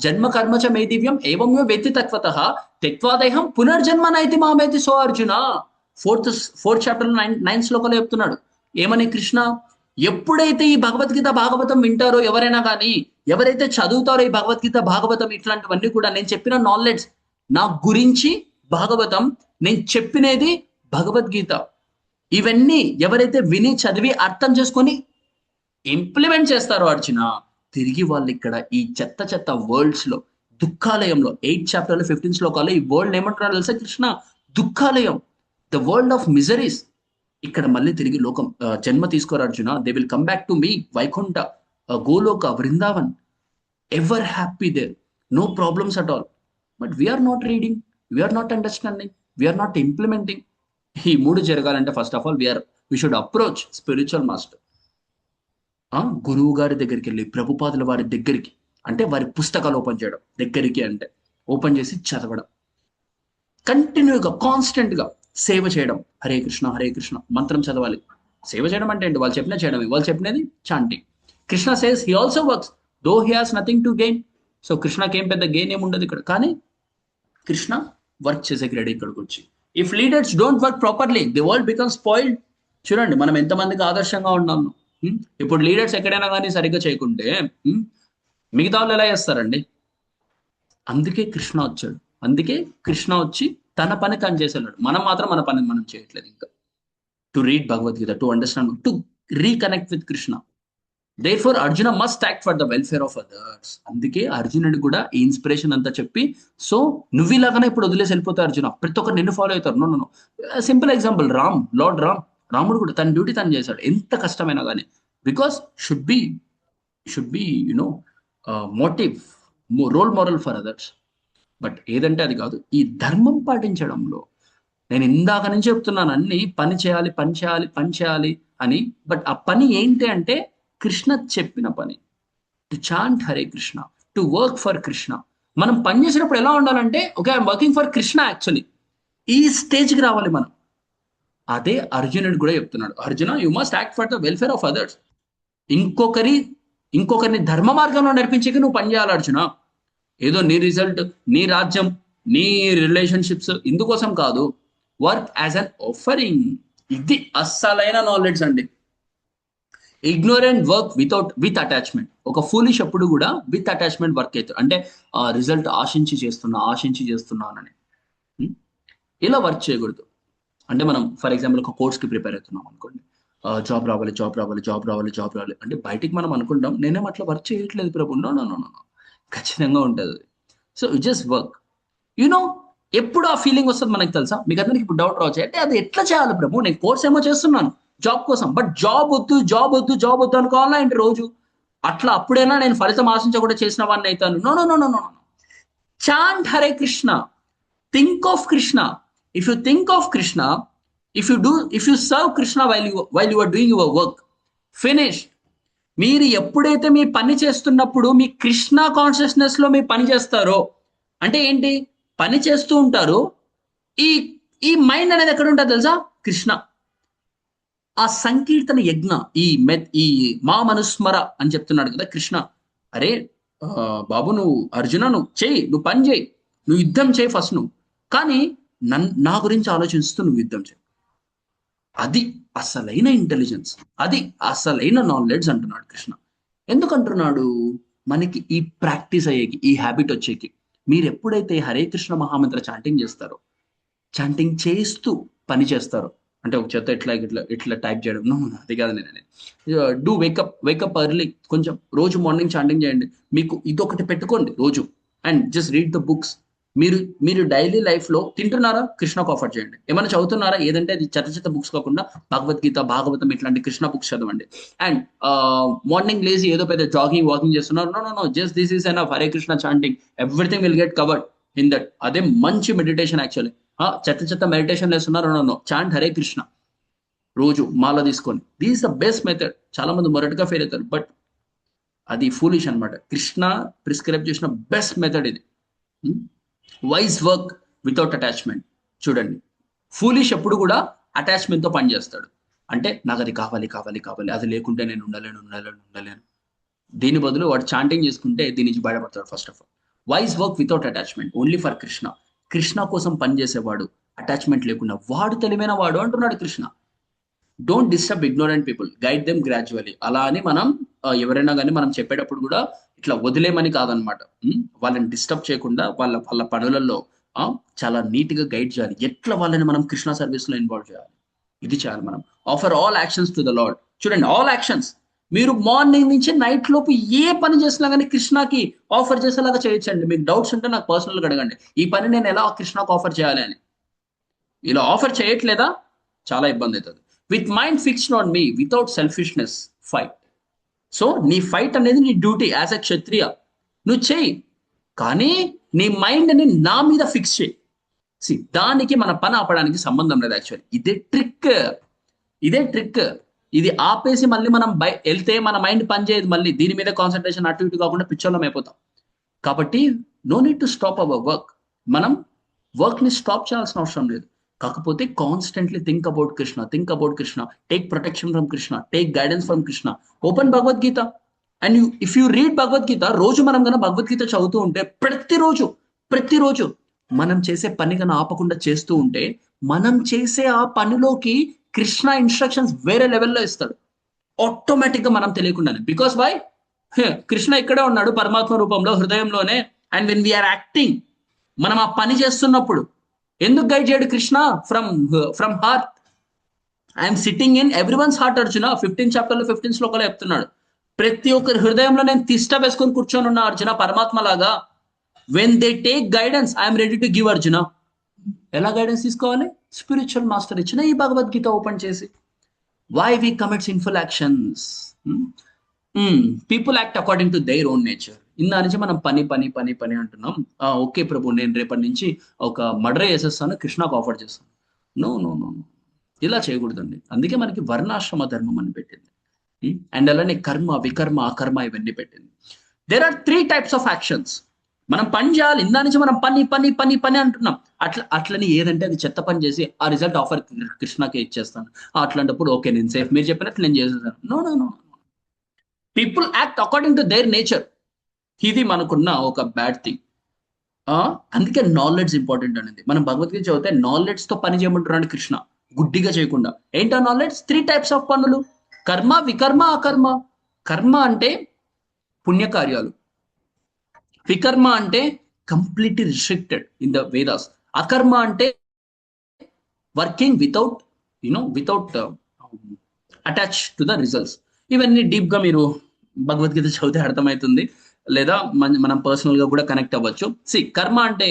[SPEAKER 1] జన్మ కర్మచ మే దివ్యం ఏవం వ్యక్తి తత్వతః త్యక్వాదేహం పునర్జన్మ నైతి మామేతి. So Arjuna 4th chapter 9th శ్లోకంలో చెప్తున్నాడు. ఏమని కృష్ణ? ఎప్పుడైతే ఈ భగవద్గీత భాగవతం వింటారో ఎవరైనా కానీ, ఎవరైతే చదువుతారో ఈ భగవద్గీత భాగవతం, ఇట్లాంటివన్నీ కూడా నేను చెప్పిన నాలెడ్జ్, నా గురించి భాగవతం, నేను చెప్పినది భగవద్గీత, ఇవన్నీ ఎవరైతే విని చదివి అర్థం చేసుకొని ఇంప్లిమెంట్ చేస్తారో అర్జున, తిరిగి వాళ్ళు ఇక్కడ ఈ చెత్త వరల్డ్స్ లో, దుఃఖాలయంలో 8th chapter 15 శ్లోకాలు ఈ వరల్డ్ ఏమంటున్నారు తెలుసా కృష్ణ? దుఃఖాలయం, ద వరల్డ్ ఆఫ్ మిజరీస్. ఇక్కడ మళ్ళీ తిరిగి లోకం జన్మ తీసుకోరు Arjuna. They will come back to me, Vaikuntha, Goloka, Vrindavan, ever happy there, no problems at all. But we are not reading, we are not understanding, we are not implementing. ఈ 3 జరగాలంటే first of all we should approach spiritual master. గురువు గారి దగ్గరికి వెళ్ళి, ప్రభుపాదుల వారి దగ్గరికి, అంటే వారి పుస్తకాలు ఓపెన్ చేయడం, దగ్గరికి అంటే ఓపెన్ చేసి చదవడం, కంటిన్యూగా కాన్స్టెంట్ గా సేవ చేయడం. హరే కృష్ణ మంత్రం చదవాలి. సేవ చేయడం అంటే ఏంటి? వాళ్ళు చెప్పిన చేయడమే. వాళ్ళు చెప్పినది chanting. Krishna says he also works though he has nothing to gain. So కృష్ణకి ఏం పెద్ద గెయిన్ ఏముండదు ఇక్కడ, కానీ కృష్ణ వర్క్ చేసేకి రెడీ ఇక్కడికి వచ్చి. If leaders don't work properly, the world become spoiled. చూడండి మనం ఎంతమందికి ఆదర్శంగా ఉన్నాము. ఇప్పుడు లీడర్స్ ఎక్కడైనా కానీ సరిగ్గా చేయకుంటే మిగతా వాళ్ళు ఎలా చేస్తారండి? అందుకే కృష్ణ వచ్చి తన పని తను చేసేవాడు. మనం మాత్రం మన పని మనం చేయట్లేదు ఇంకా. To read Bhagavad Gita, to understand, to reconnect with Krishna. Therefore Arjuna must act for the welfare of others. అందుకే అర్జునుడు కూడా ఈ ఇన్స్పిరేషన్ అంతా చెప్పి, సో నువ్వు ఇలాగానే ఇప్పుడు వదిలేసి వెళ్ళిపోతావు అర్జున, ప్రతి ఒక్కరు నిన్ను ఫాలో అవుతారు. నో. సింపుల్ ఎగ్జాంపుల్, రాముడు కూడా తన డ్యూటీ తను చేశాడు, ఎంత కష్టమైనా కానీ. Because should be motive, role model for others. But ఏదంటే అది కాదు. ఈ ధర్మం పాటించడంలో నేను ఇందాక నుంచి చెప్తున్నాను, అన్ని పని చేయాలి అని. బట్ ఆ పని ఏంటి అంటే కృష్ణ చెప్పిన పని. To chant Hare Krishna, to work for Krishna. మనం పని చేసినప్పుడు ఎలా ఉండాలంటే, okay I'm working for Krishna. Actually ఈ స్టేజ్కి రావాలి మనం. అదే అర్జునుడు కూడా చెప్తున్నాడు. Arjuna, you must act for the welfare of others. ఇంకొకరిని ధర్మ మార్గంలో నడిపించేకి నువ్వు పని చేయాలి అర్జున. ఏదో నీ రిజల్ట్, నీ రాజ్యం, నీ రిలేషన్షిప్స్ ఇందుకోసం కాదు. Work as an offering. ఇది అస్సలైన నాలెడ్జ్ అండి. Ignorant work with attachment. ఒక ఫూలిష్ ఎప్పుడు కూడా విత్ అటాచ్మెంట్ వర్క్ అవుతుంది. అంటే ఆ రిజల్ట్ ఆశించి చేస్తున్నానని ఇలా వర్క్ చేయకూడదు. అంటే మనం ఫర్ ఎగ్జాంపుల్ ఒక కోర్స్కి ప్రిపేర్ అవుతున్నాం అనుకోండి, జాబ్ రావాలి అంటే బయటికి మనం అనుకుంటాం, నేనేం అట్లా వర్క్ చేయట్లేదు ప్రభు. నో, ఖచ్చితంగా ఉంటుంది. So just work. ఎప్పుడు ఆ ఫీలింగ్ వస్తుంది మనకు తెలుసా? మీకు అందరికి ఇప్పుడు డౌట్ రావచ్చు, అంటే అది ఎట్లా చేయాలి ప్రభు? నేను కోర్స్ ఏమో చేస్తున్నాను జాబ్ కోసం, బట్ జాబ్ వద్దు అనుకోవాలా ఏంటి? రోజు అట్లా అప్పుడైనా నేను ఫలితం ఆశించకుండా చేసిన వాడిని అవుతాను. No no no no no. Chant Hare Krishna, think of Krishna. If you think of Krishna, if you serve Krishna while you are doing your work, finish. మీరు ఎప్పుడైతే మీ పని చేస్తున్నప్పుడు మీ కృష్ణ కాన్షియస్నెస్ లో మీ పని చేస్తారో, అంటే ఏంటి, పని చేస్తూ ఉంటారు, ఈ ఈ మైండ్ అనేది ఎక్కడ ఉంటుంది తెలుసా? కృష్ణ. ఆ సంకీర్తన యజ్ఞ, ఈ మా మనుస్మర అని చెప్తున్నాడు కదా కృష్ణ. అరే బాబు, నువ్వు అర్జున, నువ్వు పని చేయి, నువ్వు యుద్ధం చేయి ఫస్ట్ నువ్వు, కానీ నా గురించి ఆలోచిస్తూ నువ్వు యుద్ధం చేయి. అది అసలైన ఇంటెలిజెన్స్, అది అసలైన నాలెడ్జ్ అంటున్నాడు కృష్ణ. ఎందుకంటున్నాడు? మనకి ఈ ప్రాక్టీస్ అయ్యేకి, ఈ హ్యాబిట్ వచ్చేకి. మీరు ఎప్పుడైతే హరే కృష్ణ మహామంత్ర చాంటింగ్ చేస్తారో, చాంటింగ్ చేస్తూ పని చేస్తారో, అంటే ఒక చేత ఇట్లా ఇట్లా ఇట్లా టైప్ చేయడం, నో అది కాదు. నేను డూ వేకప్ ఎర్లీ, కొంచెం రోజు మార్నింగ్ చాంటింగ్ చేయండి. మీకు ఇదొకటి పెట్టుకోండి రోజు, and just read the books. మీరు డైలీ లైఫ్ లో తింటున్నారా, కృష్ణకు ఆఫర్ చేయండి. ఏమైనా చదువుతున్నారా, ఏదంటే అది చెత్త బుక్స్ కాకుండా భగవద్గీత, భాగవతం ఇట్లాంటి కృష్ణ బుక్స్ చదవండి. అండ్ మార్నింగ్ లేచి ఏదో పెద్ద జాగింగ్ వాకింగ్ చేస్తున్నారు, no no no, just this is enough Hare Krishna chanting, everything will get covered in that. అదే మంచి మెడిటేషన్ యాక్చువల్లీ. చెత్త మెడిటేషన్ చేస్తున్నారు, no no, chant Hare Krishna రోజు మాల తీసుకొని. This the best method. చాలా మంది మొరటుగా ఫెయిల్ అవుతారు, బట్ అది ఫూలిష్ అనమాట. కృష్ణ ప్రిస్క్రైబ్ చేసిన బెస్ట్ మెథడ్ ఇది. Wise work without attachment. చూడండి, ఫూలిష్ ఎప్పుడు కూడా అటాచ్మెంట్ తో పనిచేస్తాడు. అంటే నాకు అది కావాలి కావాలి కావాలి, అది లేకుంటే నేను ఉండలేను. దీని బదులు వాడు చాంటింగ్ చేసుకుంటే దీని నుంచి బయటపడతాడు. First of all, wise work without attachment, only for Krishna. Krishna కోసం పనిచేసేవాడు, అటాచ్మెంట్ లేకుండా, వాడు తెలివైన వాడు అంటున్నాడు Krishna. Don't disturb ignorant people, guide them gradually. అలా అని మనం ఎవరైనా కానీ మనం చెప్పేటప్పుడు కూడా ఇట్లా వదిలేమని కాదనమాట. వాళ్ళని డిస్టర్బ్ చేయకుండా వాళ్ళ పనులలో చాలా నీట్ గా గైడ్ చేయాలి. ఎట్లా వాళ్ళని మనం కృష్ణ సర్వీస్ లో ఇన్వాల్వ్ చేయాలి, ఇది చేయాలి మనం. Offer all actions to the lord. చూడండి, ఆల్ యాక్షన్స్. మీరు మార్నింగ్ నుంచి నైట్ లోపు ఏ పని చేసినా కానీ కృష్ణకి ఆఫర్ చేసేలాగా చేయొచ్చండి. మీకు డౌట్స్ ఉంటే నాకు పర్సనల్గా అడగండి, ఈ పని నేను ఎలా కృష్ణకు ఆఫర్ చేయాలి అని. ఇలా ఆఫర్ చేయట్లేదా, చాలా ఇబ్బంది అవుతుంది. With mind fixed on me, without selfishness fight. So నీ ఫైట్ అనేది నీ డ్యూటీ యాజ్ ఎ క్షత్రియ, నువ్వు చెయ్యి, కానీ నీ మైండ్ ని నా మీద ఫిక్స్ చేయి. దానికి మన పని ఆపడానికి సంబంధం లేదు యాక్చువల్లీ. ఇదే ట్రిక్. ఇది ఆపేసి మళ్ళీ మనం వెళ్తే మన మైండ్ పనిచేయదు, మళ్ళీ దీని మీద కాన్సన్ట్రేషన్ అటు ఇటు కాకుండా పిచ్చోళ్ళం అయిపోతాం. కాబట్టి no need to stop our work. మనం వర్క్ ని స్టాప్ చేయాల్సిన అవసరం లేదు. కాకపోతే constantly think about Krishna, take protection from Krishna, take guidance from Krishna. Open Bhagavad Gita and if you read Bhagavad Gita, రోజు మనం కన్నా భగవద్గీత చదువుతూ ఉంటే, ప్రతిరోజు మనం చేసే పని కన్నా ఆపకుండా చేస్తూ ఉంటే, మనం చేసే ఆ పనిలోకి కృష్ణ ఇన్స్ట్రక్షన్స్ వేరే లెవెల్లో ఇస్తాడు ఆటోమేటిక్ గా, మనం తెలియకుండానే. Because why? కృష్ణ ఇక్కడే ఉన్నాడు పరమాత్మ రూపంలో, హృదయంలోనే. అండ్ వెన్ వీఆర్ యాక్టింగ్, మనం ఆ పని చేస్తున్నప్పుడు ఎందుకు గైడ్ చేయడు Krishna? From heart. I'm sitting in everyone's heart Arjuna. 15 చాప్టర్లో 15 శ్లోకాలు చెప్తున్నాడు. ప్రతి ఒక్కరి హృదయంలో నేను తిష్ట వేసుకొని కూర్చొని ఉన్నా అర్జున, పరమాత్మ లాగా. When they take guidance, I'm ready to give Arjuna. ఎలా గైడెన్స్ తీసుకోవాలి? స్పిరిచువల్ మాస్టర్ ఇచ్చిన ఈ భగవద్గీత ఓపెన్ చేసి. Why we commit sinful actions? People act according to their own nature. ఇందా నుంచి మనం పని అంటున్నాం. ఓకే ప్రభు, నేను రేపటి నుంచి ఒక మర్డర్ చేసేస్తాను, కృష్ణకు ఆఫర్ చేస్తాను. నో, ఇలా చేయకూడదండి. అందుకే మనకి వర్ణాశ్రమ ధర్మం అని పెట్టింది. అండ్ అలానే కర్మ, వికర్మ, అకర్మ ఇవన్నీ పెట్టింది. There are 3 types of actions. మనం పని చేయాలి. ఇందా నుంచి మనం పని అంటున్నాం. అట్లని ఏదంటే అది చెత్త పని చేసి ఆ రిజల్ట్ ఆఫర్ కృష్ణకే ఇచ్చేస్తాను. అట్లాంటప్పుడు ఓకే, నేను సేఫ్, మీరు చెప్పినట్లు నేను చేసేసాను. No. People act according to their nature. ఇది మనకున్న ఒక బ్యాడ్ థింగ్. అందుకే నాలెడ్జ్ ఇంపార్టెంట్ అనేది. మనం భగవద్గీత చదివితే నాలెడ్జ్ తో పని చేయమంటున్నాడు కృష్ణ, గుడ్డిగా చేయకుండా. ఏంటో నాలెడ్జ్? 3 types ఆఫ్ పనులు: కర్మ, వికర్మ, అకర్మ. కర్మ అంటే పుణ్యకార్యాలు, వికర్మ అంటే completely restricted in the Vedas, అకర్మ అంటే working without attach to the results. ఇవన్నీ డీప్ గా మీరు భగవద్గీత చదివితే అర్థమవుతుంది. లేదా మనం పర్సనల్ గా కూడా కనెక్ట్ అవ్వచ్చు. కర్మ అంటే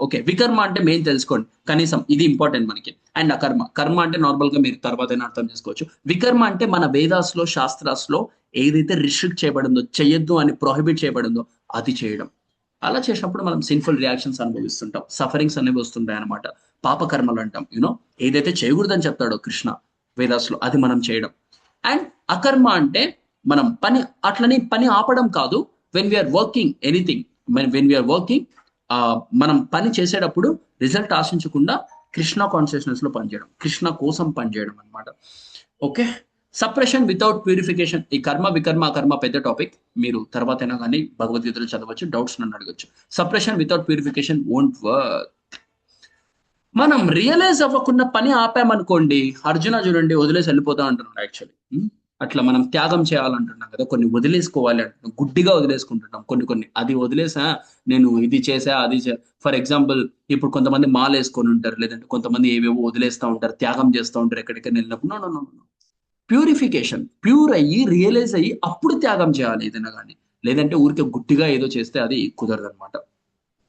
[SPEAKER 1] ఓకే, వికర్మ అంటే మెయిన్ తెలుసుకోండి, కనీసం ఇది ఇంపార్టెంట్ మనకి. అండ్ అకర్మ, కర్మ అంటే నార్మల్ గా మీరు తర్వాత అర్థం చేసుకోవచ్చు. వికర్మ అంటే మన వేదాస్ లో శాస్త్రాస్ లో ఏదైతే రిస్ట్రిక్ట్ చేయబడిందో, చెయ్యొద్దు అని ప్రొహిబిట్ చేయబడిందో అది చేయడం. అలా చేసినప్పుడు మనం సిన్ఫుల్ రియాక్షన్స్ అనుభవిస్తుంటాం, సఫరింగ్స్ అనేవి వస్తుంటాయి అనమాట. పాపకర్మలు అంటాం. ఏదైతే చేయకూడదని చెప్తాడో కృష్ణ వేదాస్ లో అది మనం చేయడం. అండ్ అకర్మ అంటే మనం పని అట్లని పని ఆపడం కాదు. When we are working anything, when we are working మనం పని చేసేటప్పుడు రిజల్ట్ ఆశించకుండా కృష్ణ కాన్షియస్నెస్ లో పనిచేయడం, కృష్ణ కోసం పనిచేయడం అనమాట. Okay, suppression without purification. ఈ కర్మ వికర్మ అకర్మ పెద్ద టాపిక్, మీరు తర్వాత అయినా కానీ భగవద్గీతలో చదవచ్చు, డౌట్స్ నన్ను అడగచ్చు. Suppression without purification won't work. మనం రియలైజ్ అవ్వకుండా పని ఆపామనుకోండి, అర్జున చూడండి వదిలేసి వెళ్ళిపోతా అంటున్నాడు యాక్చువల్లీ. అట్లా మనం త్యాగం చేయాలంటున్నాం కదా, కొన్ని వదిలేసుకోవాలి అంటున్నాం, గుడ్డిగా వదిలేసుకుంటున్నాం కొన్ని. అది వదిలేసా, నేను ఇది చేసా అది ఫర్ ఎగ్జాంపుల్ ఇప్పుడు కొంతమంది మాల వేసుకొని ఉంటారు, లేదంటే కొంతమంది ఏవేవో వదిలేస్తూ ఉంటారు, త్యాగం చేస్తూ ఉంటారు ఎక్కడికైనా వెళ్ళినప్పుడు. నో, ప్యూరిఫికేషన్, ప్యూర్ అయ్యి రియలైజ్ అయ్యి అప్పుడు త్యాగం చేయాలి ఏదైనా కానీ. లేదంటే ఊరికే గుడ్డిగా ఏదో చేస్తే అది కుదరదు అనమాట.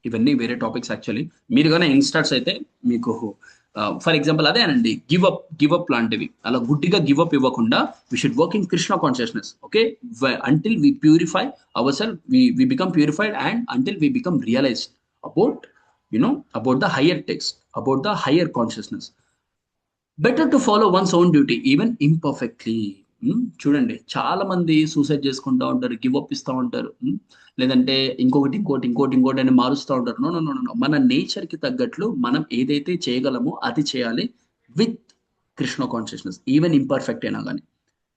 [SPEAKER 1] ఇవన్నీ వేరే టాపిక్స్ యాక్చువల్లీ. మీరు కానీ యంగ్స్టర్స్ అయితే మీకు ఫర్ ఎగ్జాంపుల్ అదేనండి, గివ్ అప్ లాంటివి. అలా గుడ్డిగా గివ్ అప్ ఇవ్వకుండా we should work in Krishna consciousness. Okay, until we purify our self, we become purified and until we become realised about about the higher text, about the higher consciousness. Better to follow one's own duty even imperfectly. చూడండి చాలా మంది suicide చేసుకుంటూ ఉంటారు, give up ఇస్తూ ఉంటారు, లేదంటే ఇంకోటి అని మారుస్తూ ఉంటారు. నో, మన నేచర్ కి తగ్గట్లు మనం ఏదైతే చేయగలమో అది చేయాలి with Krishna consciousness, even imperfect అయినా కానీ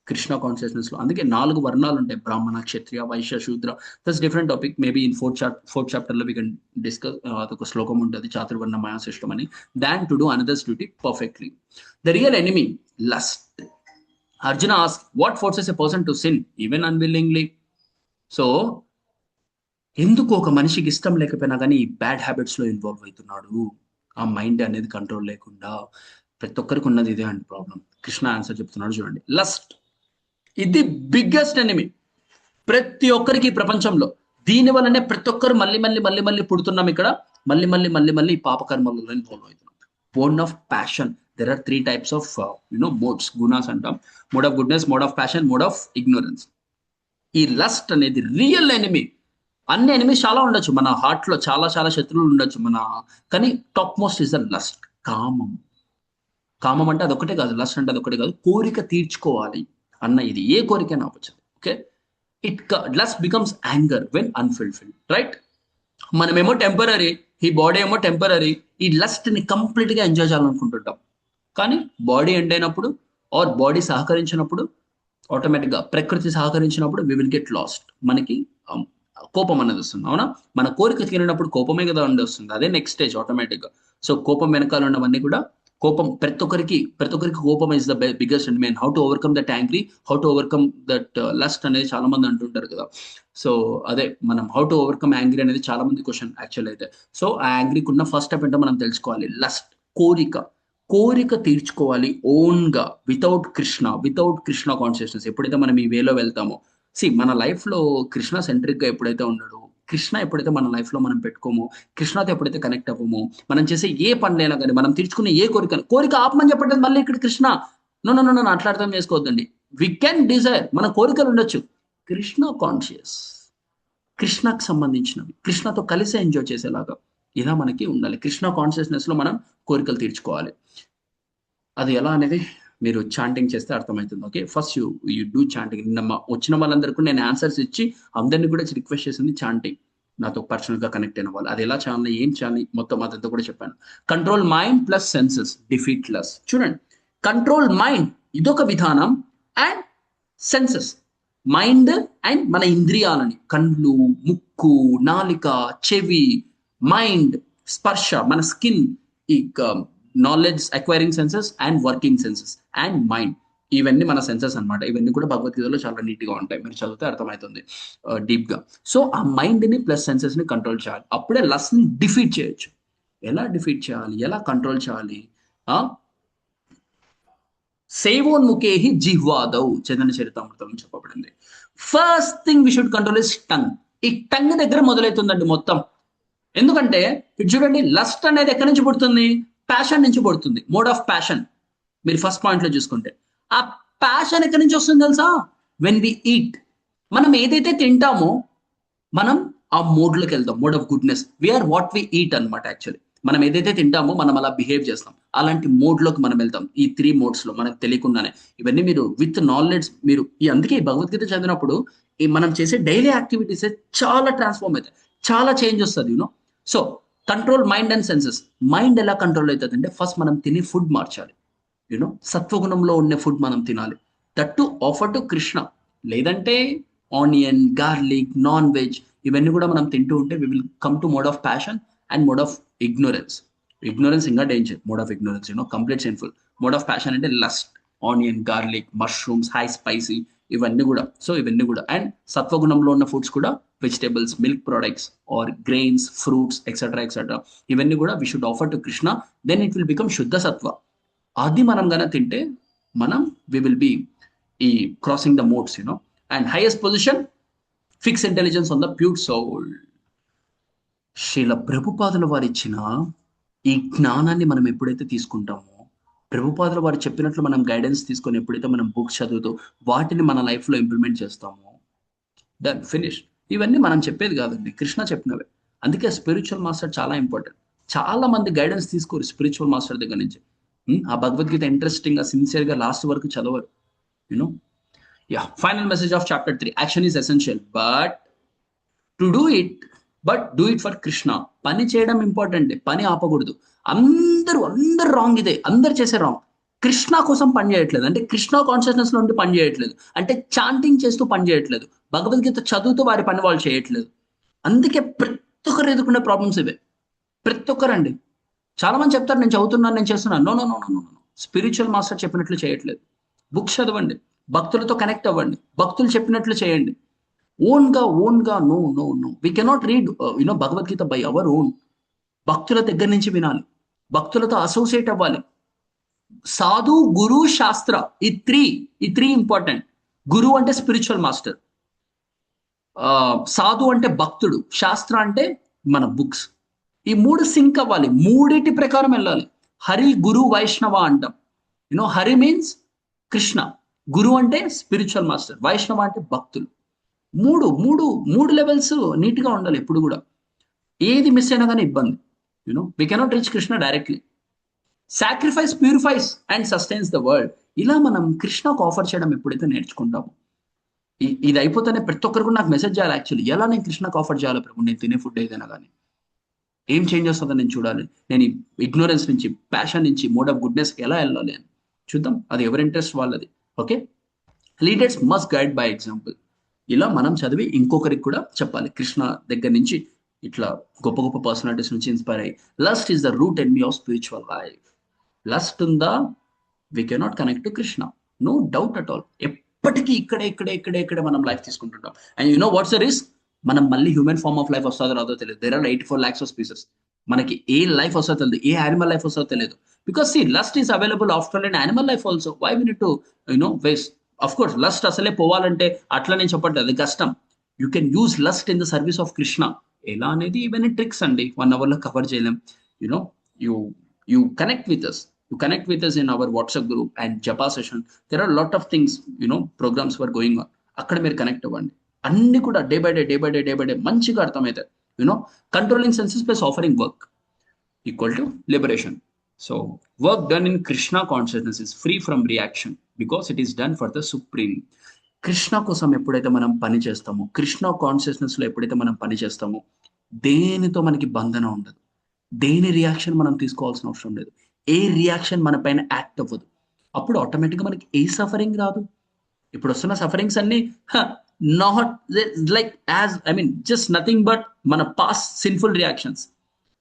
[SPEAKER 1] కృష్ణ కాన్షియస్నెస్ లో. అందుకే 4 వర్ణాలు ఉంటాయి, బ్రాహ్మణ, క్షత్రియ, వైశ్య, శూద్ర. That's different topic, maybe in fourth chapter లో వి కెన్ డిస్కస్. అదొక శ్లోకం ఉంటుంది, చాతుర్వర్ణ మాయా సిస్టమ్ అని. Than to do another's duty perfectly. The real enemy lust. Arjuna asked, what forces a person to sin, even unwillingly? So ఎందుకు ఒక మనిషికి ఇష్టం లేకపోయినా కానీ బ్యాడ్ హ్యాబిట్స్ లో ఇన్వాల్వ్ అవుతున్నాడు, ఆ మైండ్ అనేది కంట్రోల్ లేకుండా. ప్రతి ఒక్కరికి ఉన్నది ఇదే అండి ప్రాబ్లం. కృష్ణ ఆన్సర్ చెప్తున్నాడు చూడండి. లస్ట్, ఇది బిగ్గెస్ట్ ఎనిమీ ప్రతి ఒక్కరికి ఈ ప్రపంచంలో. దీని వల్లనే ప్రతి ఒక్కరు మళ్ళీ పుడుతున్నాం ఇక్కడ, మళ్ళీ పాపకర్మలలో ఇన్వాల్వ్ అవుతున్నాం. Born of passion. There are 3 types of modes, gunas అంటాం. Mode of goodness, mode of passion, mode of ignorance. ఈ లస్ట్ అనేది రియల్ ఎనిమీ. అన్ని ఎనిమీస్ చాలా ఉండొచ్చు మన హార్ట్ లో, చాలా శత్రువులు ఉండొచ్చు కానీ top most is the lust. కామం అంటే అదొకటే కాదు, లస్ట్ అంటే అదొకటే కాదు, కోరిక తీర్చుకోవాలి అన్న ఇది. ఏ కోరికైనా అవ్వచ్చు. Okay, lust becomes anger when unfulfilled, right? మనమేమో టెంపరీ, ఈ బాడీ ఏమో టెంపరీ, ఈ లస్ట్ ని కంప్లీట్ గా ఎంజాయ్ చేయాలనుకుంటుంటాం. కానీ బాడీ ఎండ్ అయినప్పుడు ఆర్ బాడీ సహకరించినప్పుడు, ఆటోమేటిక్ గా ప్రకృతి సహకరించినప్పుడు వి విల్ గెట్ లాస్ట్. మనకి కోపం అనేది వస్తుంది, అవునా? మన కోరిక తీరినప్పుడు కోపమే కదా వస్తుంది, అదే నెక్స్ట్ స్టేజ్ ఆటోమేటిక్ గా. సో కోపం వెనకాల ఉన్నవన్నీ కూడా, కోపం ప్రతి ఒక్కరికి కోపం is the biggest and main. How to overcome that angry, how to overcome that lust అనేది చాలా మంది అంటుంటారు కదా. సో అదే మనం హౌ టు ఓవర్కమ్ యాంగ్రీ అనేది చాలా మంది క్వశ్చన్ యాక్చువల్ అయితే. సో ఆ యాంగ్రీకి ఉన్న ఫస్ట్ స్టెప్ ఏంటో మనం తెలుసుకోవాలి. లస్ట్, కోరిక తీర్చుకోవాలి ఓన్ గా, వితౌట్ కృష్ణ కాన్షియస్నెస్. ఎప్పుడైతే మనం ఈ వేలో వెళ్తామో, మన లైఫ్ లో కృష్ణ సెంట్రిక్ గా ఎప్పుడైతే ఉన్నాడో, కృష్ణ ఎప్పుడైతే మన లైఫ్ లో మనం పెట్టుకోమో, కృష్ణతో ఎప్పుడైతే కనెక్ట్ అవ్వమో, మనం చేసే ఏ పనులైనా కానీ, మనం తీర్చుకునే ఏ కోరిక ఆపమని చెప్పట్లేదు మళ్ళీ ఇక్కడ కృష్ణ. నన్ను అట్లా అర్థం చేసుకోవద్దండి. వి కెన్ డిజైర్, మన కోరికలు ఉండొచ్చు, కృష్ణ కాన్షియస్, కృష్ణకు సంబంధించినవి, కృష్ణతో కలిసి ఎంజాయ్ చేసేలాగా ఇలా మనకి ఉండాలి. కృష్ణ కాన్షియస్నెస్ లో మనం కోరికలు తీర్చుకోవాలి. అది ఎలా అనేది మీరు చాంటింగ్ చేస్తే అర్థమవుతుంది. Okay, first you do chanting. నిన్న వచ్చిన వాళ్ళందరికీ నేను ఆన్సర్స్ ఇచ్చి అందరినీ కూడా రిక్వెస్ట్ చేసింది చాంటింగ్, నాతో పర్సనల్ గా కనెక్ట్ అయిన వాళ్ళు. అది ఎలా చేయాలి, ఏం చేయాలి, మొత్తం అదంతా కూడా చెప్పాను. Control mind plus senses defeat lust. చూడండి, కంట్రోల్ మైండ్ ఇదొక విధానం, అండ్ సెన్సెస్ మైండ్ అండ్ మన ఇంద్రియాలని, కళ్ళు, ముక్కు, నాలిక, చెవి, మైండ్, స్పర్శ, మన స్కిన్, ఈ knowledge acquiring senses and working senses and mind. ఇవన్నీ మన సెన్సెస్ అనమాట. ఇవన్నీ కూడా భగవద్గీతలో చాలా నీట్ గా ఉంటాయి, మీరు చదివితే అర్థమవుతుంది డీప్ గా. సో ఆ మైండ్ ని ప్లస్ సెన్సెస్ ని కంట్రోల్ చేయాలి, అప్పుడే లస్ట్ ని డిఫీట్ చేయొచ్చు. ఎలా డిఫీట్ చేయాలి, ఎలా కంట్రోల్ చేయాలి? సేవోన్ముఖేహి జిహ్వాదౌ, చైతన్య చరితామృతంలో చెప్పబడింది. First thing we should control is tongue. ఈ టంగ్ దగ్గర మొదలవుతుందండి మొత్తం. ఎందుకంటే ఇటు చూడండి, లస్ట్ అనేది ఎక్కడి నుంచి పుడుతుంది? ప్యాషన్ నుంచి పుడుతుంది. Mode of passion. మీరు ఫస్ట్ పాయింట్ లో చూసుకుంటే ఆ ప్యాషన్ ఎక్కడి నుంచి వస్తుంది తెలుసా? When we eat. మనం ఏదైతే తింటామో మనం ఆ మోడ్ లోకి వెళ్తాం. Mode of goodness. We are what we eat అనమాట. యాక్చువల్లీ మనం ఏదైతే తింటామో మనం అలా బిహేవ్ చేస్తాం. అలాంటి మోడ్ లోకి మనం వెళ్తాం. ఈ 3 మోడ్స్ లో మనకు తెలియకుండానే. ఇవన్నీ మీరు విత్ నాలెడ్జ్ మీరు అందుకే ఈ భగవద్గీత చదివినప్పుడు ఈ మనం చేసే డైలీ యాక్టివిటీస్ చాలా ట్రాన్స్ఫార్మ్ అవుతాయి, చాలా చేంజ్ వస్తుంది. You know. So control mind and senses. Mind ఎలా కంట్రోల్ అవుతుంది అంటే ఫస్ట్ మనం తినే ఫుడ్ మార్చాలి. యూనో, సత్వగుణంలో ఉన్న ఫుడ్ మనం తినాలి. That to offer to Krishna. లేదంటే ఆనియన్, గార్లిక్, నాన్ వెజ్ ఇవన్నీ కూడా మనం తింటూ ఉంటే we will come to mode of passion and mode of ignorance. Ignorance ఇంకా danger. Mode of ignorance complete sinful. Mode of passion అంటే lust, onion, garlic, mushrooms, high spicy ఇవన్నీ కూడా. So ఇవన్నీ కూడా. అండ్ సత్వగుణంలో ఉన్న ఫుడ్స్ కూడా vegetables, milk products or grains, fruits etcetera etcetera ఇవన్నీ కూడా we should offer to Krishna. Then it will become shuddha sattva. అది మనం గన తింటే మనం వి విల్ బి ఈ crossing the modes. And highest position fix intelligence on the pure soul. Srila ప్రభుపాదుల వారు ఇచ్చిన ఈ జ్ఞానాన్ని మనం ఎప్పుడైతే తీసుకుంటామో, ప్రభుపాదుల వారు చెప్పినట్లు మనం గైడెన్స్ తీసుకొని ఎప్పుడైతే మనం బుక్స్ చదువుతూ వాటిని మన లైఫ్ లో ఇంప్లిమెంట్ చేస్తామో, డన్, ఫినిష్. ఇవన్నీ మనం చెప్పేది కాదండి, కృష్ణ చెప్పినవే. అందుకే స్పిరిచువల్ మాస్టర్ చాలా ఇంపార్టెంట్. చాలా మంది గైడెన్స్ తీసుకోరు స్పిరిచువల్ మాస్టర్ దగ్గర నుంచి. ఆ భగవద్గీత ఇంట్రెస్టింగ్ గా సిన్సియర్ గా లాస్ట్ వరకు చదవరు. You know. Yeah, final message of chapter 3. Action is essential but to do it for Krishna. పని చేయడం ఇంపార్టెంట్, పని ఆపకూడదు. అందరూ రాంగ్. ఇదే అందరు చేసే రాంగ్. కృష్ణ కోసం పని చేయట్లేదు అంటే కృష్ణ కాన్షియస్నెస్ లో ఉండి పని చేయట్లేదు అంటే చాంటింగ్ చేస్తూ పని చేయట్లేదు, భగవద్గీత చదువుతూ వారి పని వాళ్ళు చేయట్లేదు. అందుకే ప్రతి ఒక్కరు ఎదుర్కొనే ప్రాబ్లమ్స్ ఇవే. ప్రతి ఒక్కరండి. చాలా మంది చెప్తారు నేను చదువుతున్నాను, నేను చేస్తున్నాను. No no no no no. Spiritual master చెప్పినట్లు చేయట్లేదు. బుక్స్ చదవండి, భక్తులతో కనెక్ట్ అవ్వండి, భక్తులు చెప్పినట్లు చేయండి. ఓన్ గా no no no. We cannot read Bhagavad Gita by our own. భక్తుల దగ్గర నుంచి వినాలి, భక్తులతో అసోసియేట్ అవ్వాలి. సాధు, గురు, శాస్త్ర ఈ త్రీ ఇంపార్టెంట్. గురు అంటే స్పిరిచువల్ మాస్టర్, సాధు అంటే భక్తుడు, శాస్త్ర అంటే మన బుక్స్. ఈ 3 సింక్ అవ్వాలి, 3 ప్రకారం వెళ్ళాలి. హరి, గురు, వైష్ణవ అంటాం. హరి మీన్స్ కృష్ణ, గురు అంటే స్పిరిచువల్ మాస్టర్, వైష్ణవ అంటే భక్తులు. మూడు లెవెల్స్ నీట్ గా ఉండాలి ఎప్పుడు కూడా. ఏది మిస్ అయినా కానీ ఇబ్బంది. We cannot reach Krishna directly. Sacrifice purifies and sustains the world. ఇలా మనం కృష్ణకు ఆఫర్ చేయడం ఎప్పుడైతే నేర్చుకుంటామో, ఇది అయిపోతేనే ప్రతి ఒక్కరు కూడా నాకు మెసేజ్ చేయాలి. యాక్చువల్లీ ఎలా నేను కృష్ణకు ఆఫర్ చేయాలి ప్రభు, నేను తినే ఫుడ్ ఏదైనా కానీ ఏం చేంజ్ వస్తుందో నేను చూడాలి. నేను ఇగ్నోరెన్స్ నుంచి, ప్యాషన్ నుంచి మోడ్ ఆఫ్ గుడ్నెస్ ఎలా వెళ్ళాలి అని చూద్దాం. అది ఎవరి ఇంట్రెస్ట్ వాళ్ళది. Okay. Leaders must guide by example. ఇలా మనం చదివి ఇంకొకరికి కూడా చెప్పాలి. కృష్ణ దగ్గర నుంచి ఇట్లా గొప్ప గొప్ప పర్సనాలిటీస్ నుంచి ఇన్స్పైర్ అయ్యి. Lust is the root enemy of spiritual life. Lust ఉందా, we cannot connect to Krishna, no doubt at all. ఎప్పటికీ ఇక్కడే మనం లైఫ్ తీసుకుంటుంటాం. And you know what's the risk? మనం మళ్ళీ హ్యూమన్ ఫార్మ్ ఆఫ్ లైఫ్ వస్తుందో రాదో తెలియదు. There are 84 lakhs of species. మనకి ఏ లైఫ్ వస్తుందో తెలియదు, ఏ యానిమల్ లైఫ్ వస్తుందో తెలియదు. Because see lust is available after and animal life also. Why we need to waste? Of course lust అసలే పోవాలంటే అట్లా నేను చెప్పట్లేదు, అది కష్టం. You can use lust in the service of Krishna. ఎలా అనేది ఇవన్నీ ట్రిక్స్ అండి, 1 hour లో కవర్ చేయలేం. You connect with us. You connect with us in our WhatsApp group and Japa session. There are a lot of things, programs were going on. అక్కడ మీరు connect అవ్వండి. అన్ని కూడా డే బై డే మంచిగా అర్థమవుతాయి. Controlling senses plus offering work equal to liberation. So work done in Krishna consciousness is free from reaction because it is done for the supreme. Krishna కోసం ఎప్పుడైతే మనం పని చేస్తామో, కృష్ణ కాన్షియస్నెస్ లో ఎప్పుడైతే మనం పని చేస్తామో, దేనితో మనకి బంధన ఉండదు, దేని రియాక్షన్ మనం తీసుకోవాల్సిన అవసరం లేదు, ఏ రియాక్షన్ మన పైన యాక్ట్ అవ్వదు. అప్పుడు ఆటోమేటిక్గా మనకి ఏ సఫరింగ్ రాదు. ఇప్పుడు వస్తున్న సఫరింగ్స్ అన్ని not like just nothing but మన పాస్ట్ సిన్ఫుల్ రియాక్షన్స్.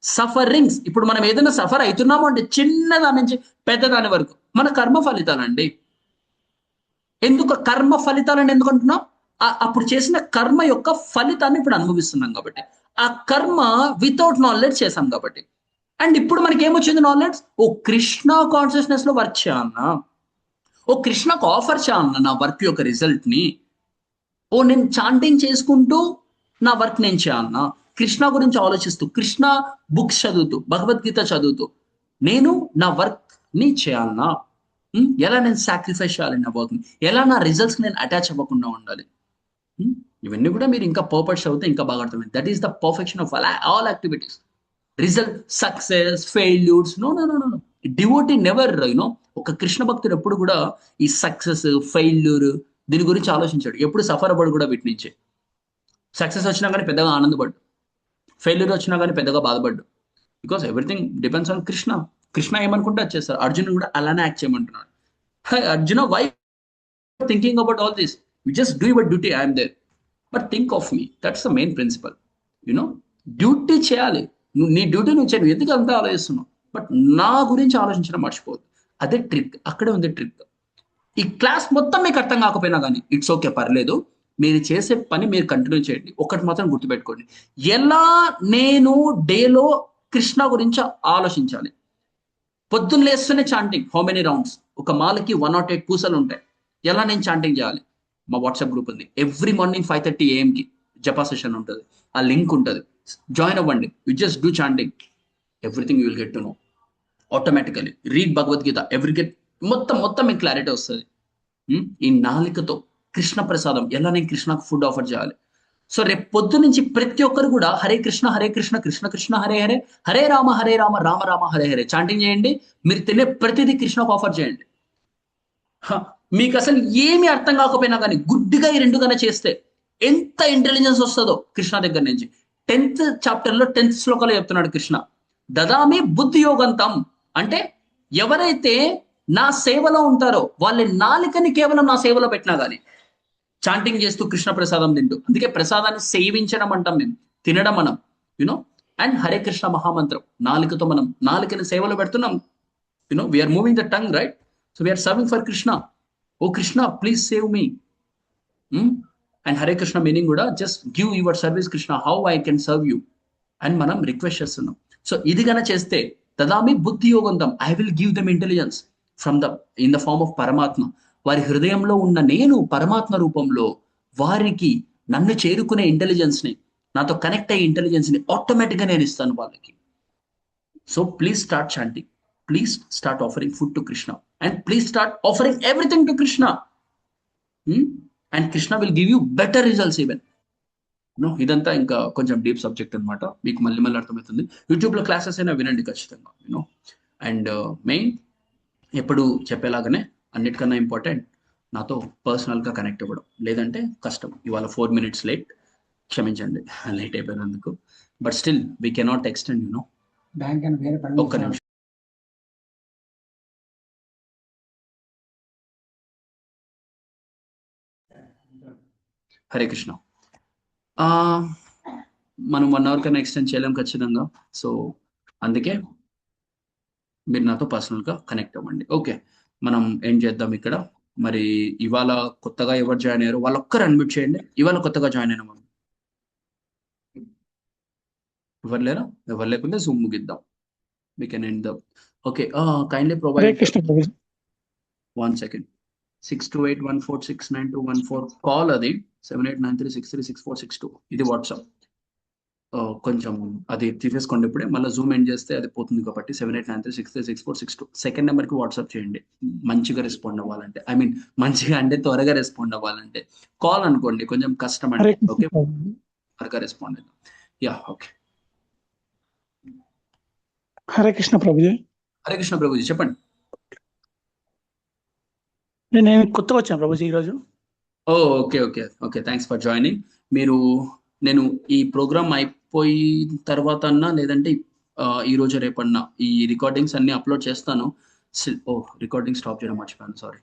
[SPEAKER 1] సఫరింగ్స్ ఇప్పుడు మనం ఏదైనా సఫర్ అవుతున్నాము అంటే చిన్నదాని నుంచి పెద్దదాని వరకు మన కర్మ ఫలితాలండి. ఎందుకు కర్మ ఫలితాలని ఎందుకు అంటున్నాం? అప్పుడు చేసిన కర్మ యొక్క ఫలితాన్ని ఇప్పుడు అనుభవిస్తున్నాం కాబట్టి. ఆ కర్మ వితౌట్ నాలెడ్జ్ చేసాం కాబట్టి. అండ్ ఇప్పుడు మనకి ఏమొచ్చింది నాలెడ్జ్? ఓ కృష్ణ కాన్షియస్నెస్ లో వర్క్ చేయాలన్నా, ఓ కృష్ణకు ఆఫర్ చేయాలన్నా నా వర్క్ యొక్క రిజల్ట్ ని. ఓ నేను చాంటింగ్ చేసుకుంటూ నా వర్క్ నేను చేయాలన్నా, కృష్ణ గురించి ఆలోచిస్తూ, కృష్ణ బుక్స్ చదువుతూ, భగవద్గీత చదువుతూ నేను నా వర్క్ ని చేయాలన్నా, ఎలా నేను సాక్రిఫైస్ చేయాలి నా వర్క్ ని, ఎలా నా రిజల్ట్స్ నేను అటాచ్ అవ్వకుండా ఉండాలి. ఇవన్నీ కూడా మీరు ఇంకా పర్పస్ చదివితే ఇంకా బాగా అర్థమైంది. That is the perfection of all activities. Result, success, failures, no no no no. Devotee never ఒక కృష్ణ భక్తుడు ఎప్పుడు కూడా ఈ సక్సెస్, ఫెయిల్యూర్ దీని గురించి ఆలోచించాడు. ఎప్పుడు సఫర్ అవ్వడు కూడా వీటి నుంచి. సక్సెస్ వచ్చినా కానీ పెద్దగా ఆనందపడ్డు, ఫెయిల్యూర్ వచ్చినా కానీ పెద్దగా బాధపడ్డు. Because everything depends on Krishna. Krishna ఏమనుకుంటే అది చేస్తారు. అర్జున్ కూడా అలానే యాక్ట్ చేయమంటున్నాడు. Arjuna, why thinking about all this? You just do your duty, I'm there, but think of me. That's the main principle. Duty చేయాలి. నీ డ్యూటీ నువ్వు చేయను, ఎందుకు అంతా ఆలోచిస్తున్నావు? బట్ నా గురించి ఆలోచించడం మర్చిపోదు. అదే ట్రిక్, అక్కడే ఉంది ట్రిక్. ఈ క్లాస్ మొత్తం మీకు అర్థం కాకపోయినా కానీ ఇట్స్ ఓకే, పర్లేదు. మీరు చేసే పని మీరు కంటిన్యూ చేయండి. ఒకటి మాత్రం గుర్తుపెట్టుకోండి, ఎలా నేను డేలో కృష్ణ గురించి ఆలోచించాలి. పొద్దున్న లేస్తూనే చాంటింగ్, హౌ మెనీ రౌండ్స్? ఒక మాలకి 108 పూసలు ఉంటాయి. ఎలా నేను చాంటింగ్ చేయాలి? మా వాట్సాప్ గ్రూప్ ఉంది. ఎవ్రీ మార్నింగ్ 5:30 AM కి జపా సెషన్ ఉంటుంది. ఆ లింక్ ఉంటుంది, జాయిన్ అవ్వండి. You just do chanting, everything you will get to no automatically. Read Bhagavad Gita, మొత్తం మీకు క్లారిటీ వస్తుంది. ఈ నాలికతో కృష్ణ ప్రసాదం, ఎలా నేను కృష్ణకు ఫుడ్ ఆఫర్ చేయాలి. సో రేపు పొద్దు నుంచి ప్రతి ఒక్కరు కూడా హరే కృష్ణ కృష్ణ కృష్ణ హరే హరే, హరే రామ రామ రామ హరే హరే చాంటింగ్ చేయండి. మీరు తినే ప్రతిదీ కృష్ణకు ఆఫర్ చేయండి. మీకు అసలు ఏమి అర్థం కాకపోయినా కానీ గుడ్డిగా ఈ రెండుగానే చేస్తే ఎంత ఇంటెలిజెన్స్ వస్తుందో కృష్ణ దగ్గర నుంచి. 10th చాప్టర్లో 10th శ్లోకంలో చెప్తున్నాడు కృష్ణ, దదామి బుద్ధి యోగంతం. అంటే ఎవరైతే నా సేవలో ఉంటారో వాళ్ళ నాలికని కేవలం నా సేవలో పెట్టినా కానీ చాంటింగ్ చేస్తూ కృష్ణ ప్రసాదం తింటూ, అందుకే ప్రసాదాన్ని సేవించడం అంటాం మేము, తినడం మనం. అండ్ హరే కృష్ణ మహామంత్రం, నాలికతో మనం నాలికని సేవలో పెడుతున్నాం. We are moving the tongue, right? So we are serving for Krishna. Oh Krishna, please save me. And Hare Krishna meaning కూడా just give your service Krishna, how I can serve you అని మనం రిక్వెస్ట్ చేస్తున్నాం. సో ఇది గన చేస్తే తదామి బుద్ధి యోగంతం, I will give them intelligence in the form of Paramatma. వారి హృదయంలో ఉన్న నేను పరమాత్మ రూపంలో వారికి నన్ను చేరుకునే ఇంటెలిజెన్స్ ని, నాతో కనెక్ట్ అయ్యే ఇంటెలిజెన్స్ ని ఆటోమేటిక్గా నేను ఇస్తాను వాళ్ళకి. So please start chanting, please start offering food to Krishna, and please start offering everything to Krishna. And Krishna will give you better results even. ఇదంతా ఇంకా కొంచెం డీప్ సబ్జెక్ట్ అనమాట, మీకు మళ్ళీ అర్థమవుతుంది. యూట్యూబ్లో క్లాసెస్ అయినా వినండి ఖచ్చితంగా. అండ్ మెయిన్ ఎప్పుడు చెప్పేలాగానే అన్నిటికన్నా ఇంపార్టెంట్ నాతో పర్సనల్గా కనెక్ట్ అవ్వడం, లేదంటే కష్టం. ఇవాళ 4 minutes లేట్, క్షమించండి లేట్ అయిపోయినందుకు. But still we cannot extend. ఒక్క నిమిషం. హరే కృష్ణ. మనం 1 hour కన్నా ఎక్స్టెండ్ చేయలేం ఖచ్చితంగా. సో అందుకే మీరు నాతో పర్సనల్గా కనెక్ట్ అవ్వండి. ఓకే, మనం ఏం చేద్దాం ఇక్కడ. మరి ఇవాళ కొత్తగా ఎవరు జాయిన్ అయ్యారు వాళ్ళు ఒక్కరు అన్మ్యూట్ చేయండి. ఇవాళ కొత్తగా జాయిన్ అయిన మనం ఎవరు లేరా? ఎవరు లేకుంటే జూమ్ ముగిద్దాం. we can end the okay. Kindly provide 1 second. 6281469214 call అది 7893636462. ఇది వాట్సాప్. కొంచెం అది తీసేసుకోండి ఇప్పుడే, మళ్ళీ జూమ్ ఎండ్ చేస్తే అది పోతుంది కాబట్టి 7893636462 సెకండ్ నెంబర్కి వాట్సాప్ చేయండి. మంచిగా రెస్పాండ్ అవ్వాలంటే, ఐ మీన్ మంచిగా అంటే త్వరగా రెస్పాండ్ అవ్వాలంటే. కాల్ అనుకోండి కొంచెం కష్టం అంటే, ఓకే త్వరగా రెస్పాండ్ అవుతాం. Yeah okay.
[SPEAKER 4] హరే కృష్ణ ప్రభుజీ.
[SPEAKER 1] హరే కృష్ణ ప్రభుజీ, చెప్పండి.
[SPEAKER 4] నేను కొత్తగా వచ్చాను ప్రభుజీ ఈరోజు.
[SPEAKER 1] Okay okay okay, thanks for joining. నేను ఈ ప్రోగ్రామ్ అయిపోయిన తర్వాత అన్నా, లేదంటే ఈ రోజు రేపన్నా ఈ రికార్డింగ్స్ అన్ని అప్లోడ్ చేస్తాను. రికార్డింగ్ స్టాప్ చేయడం మర్చిపోయాను, సారీ.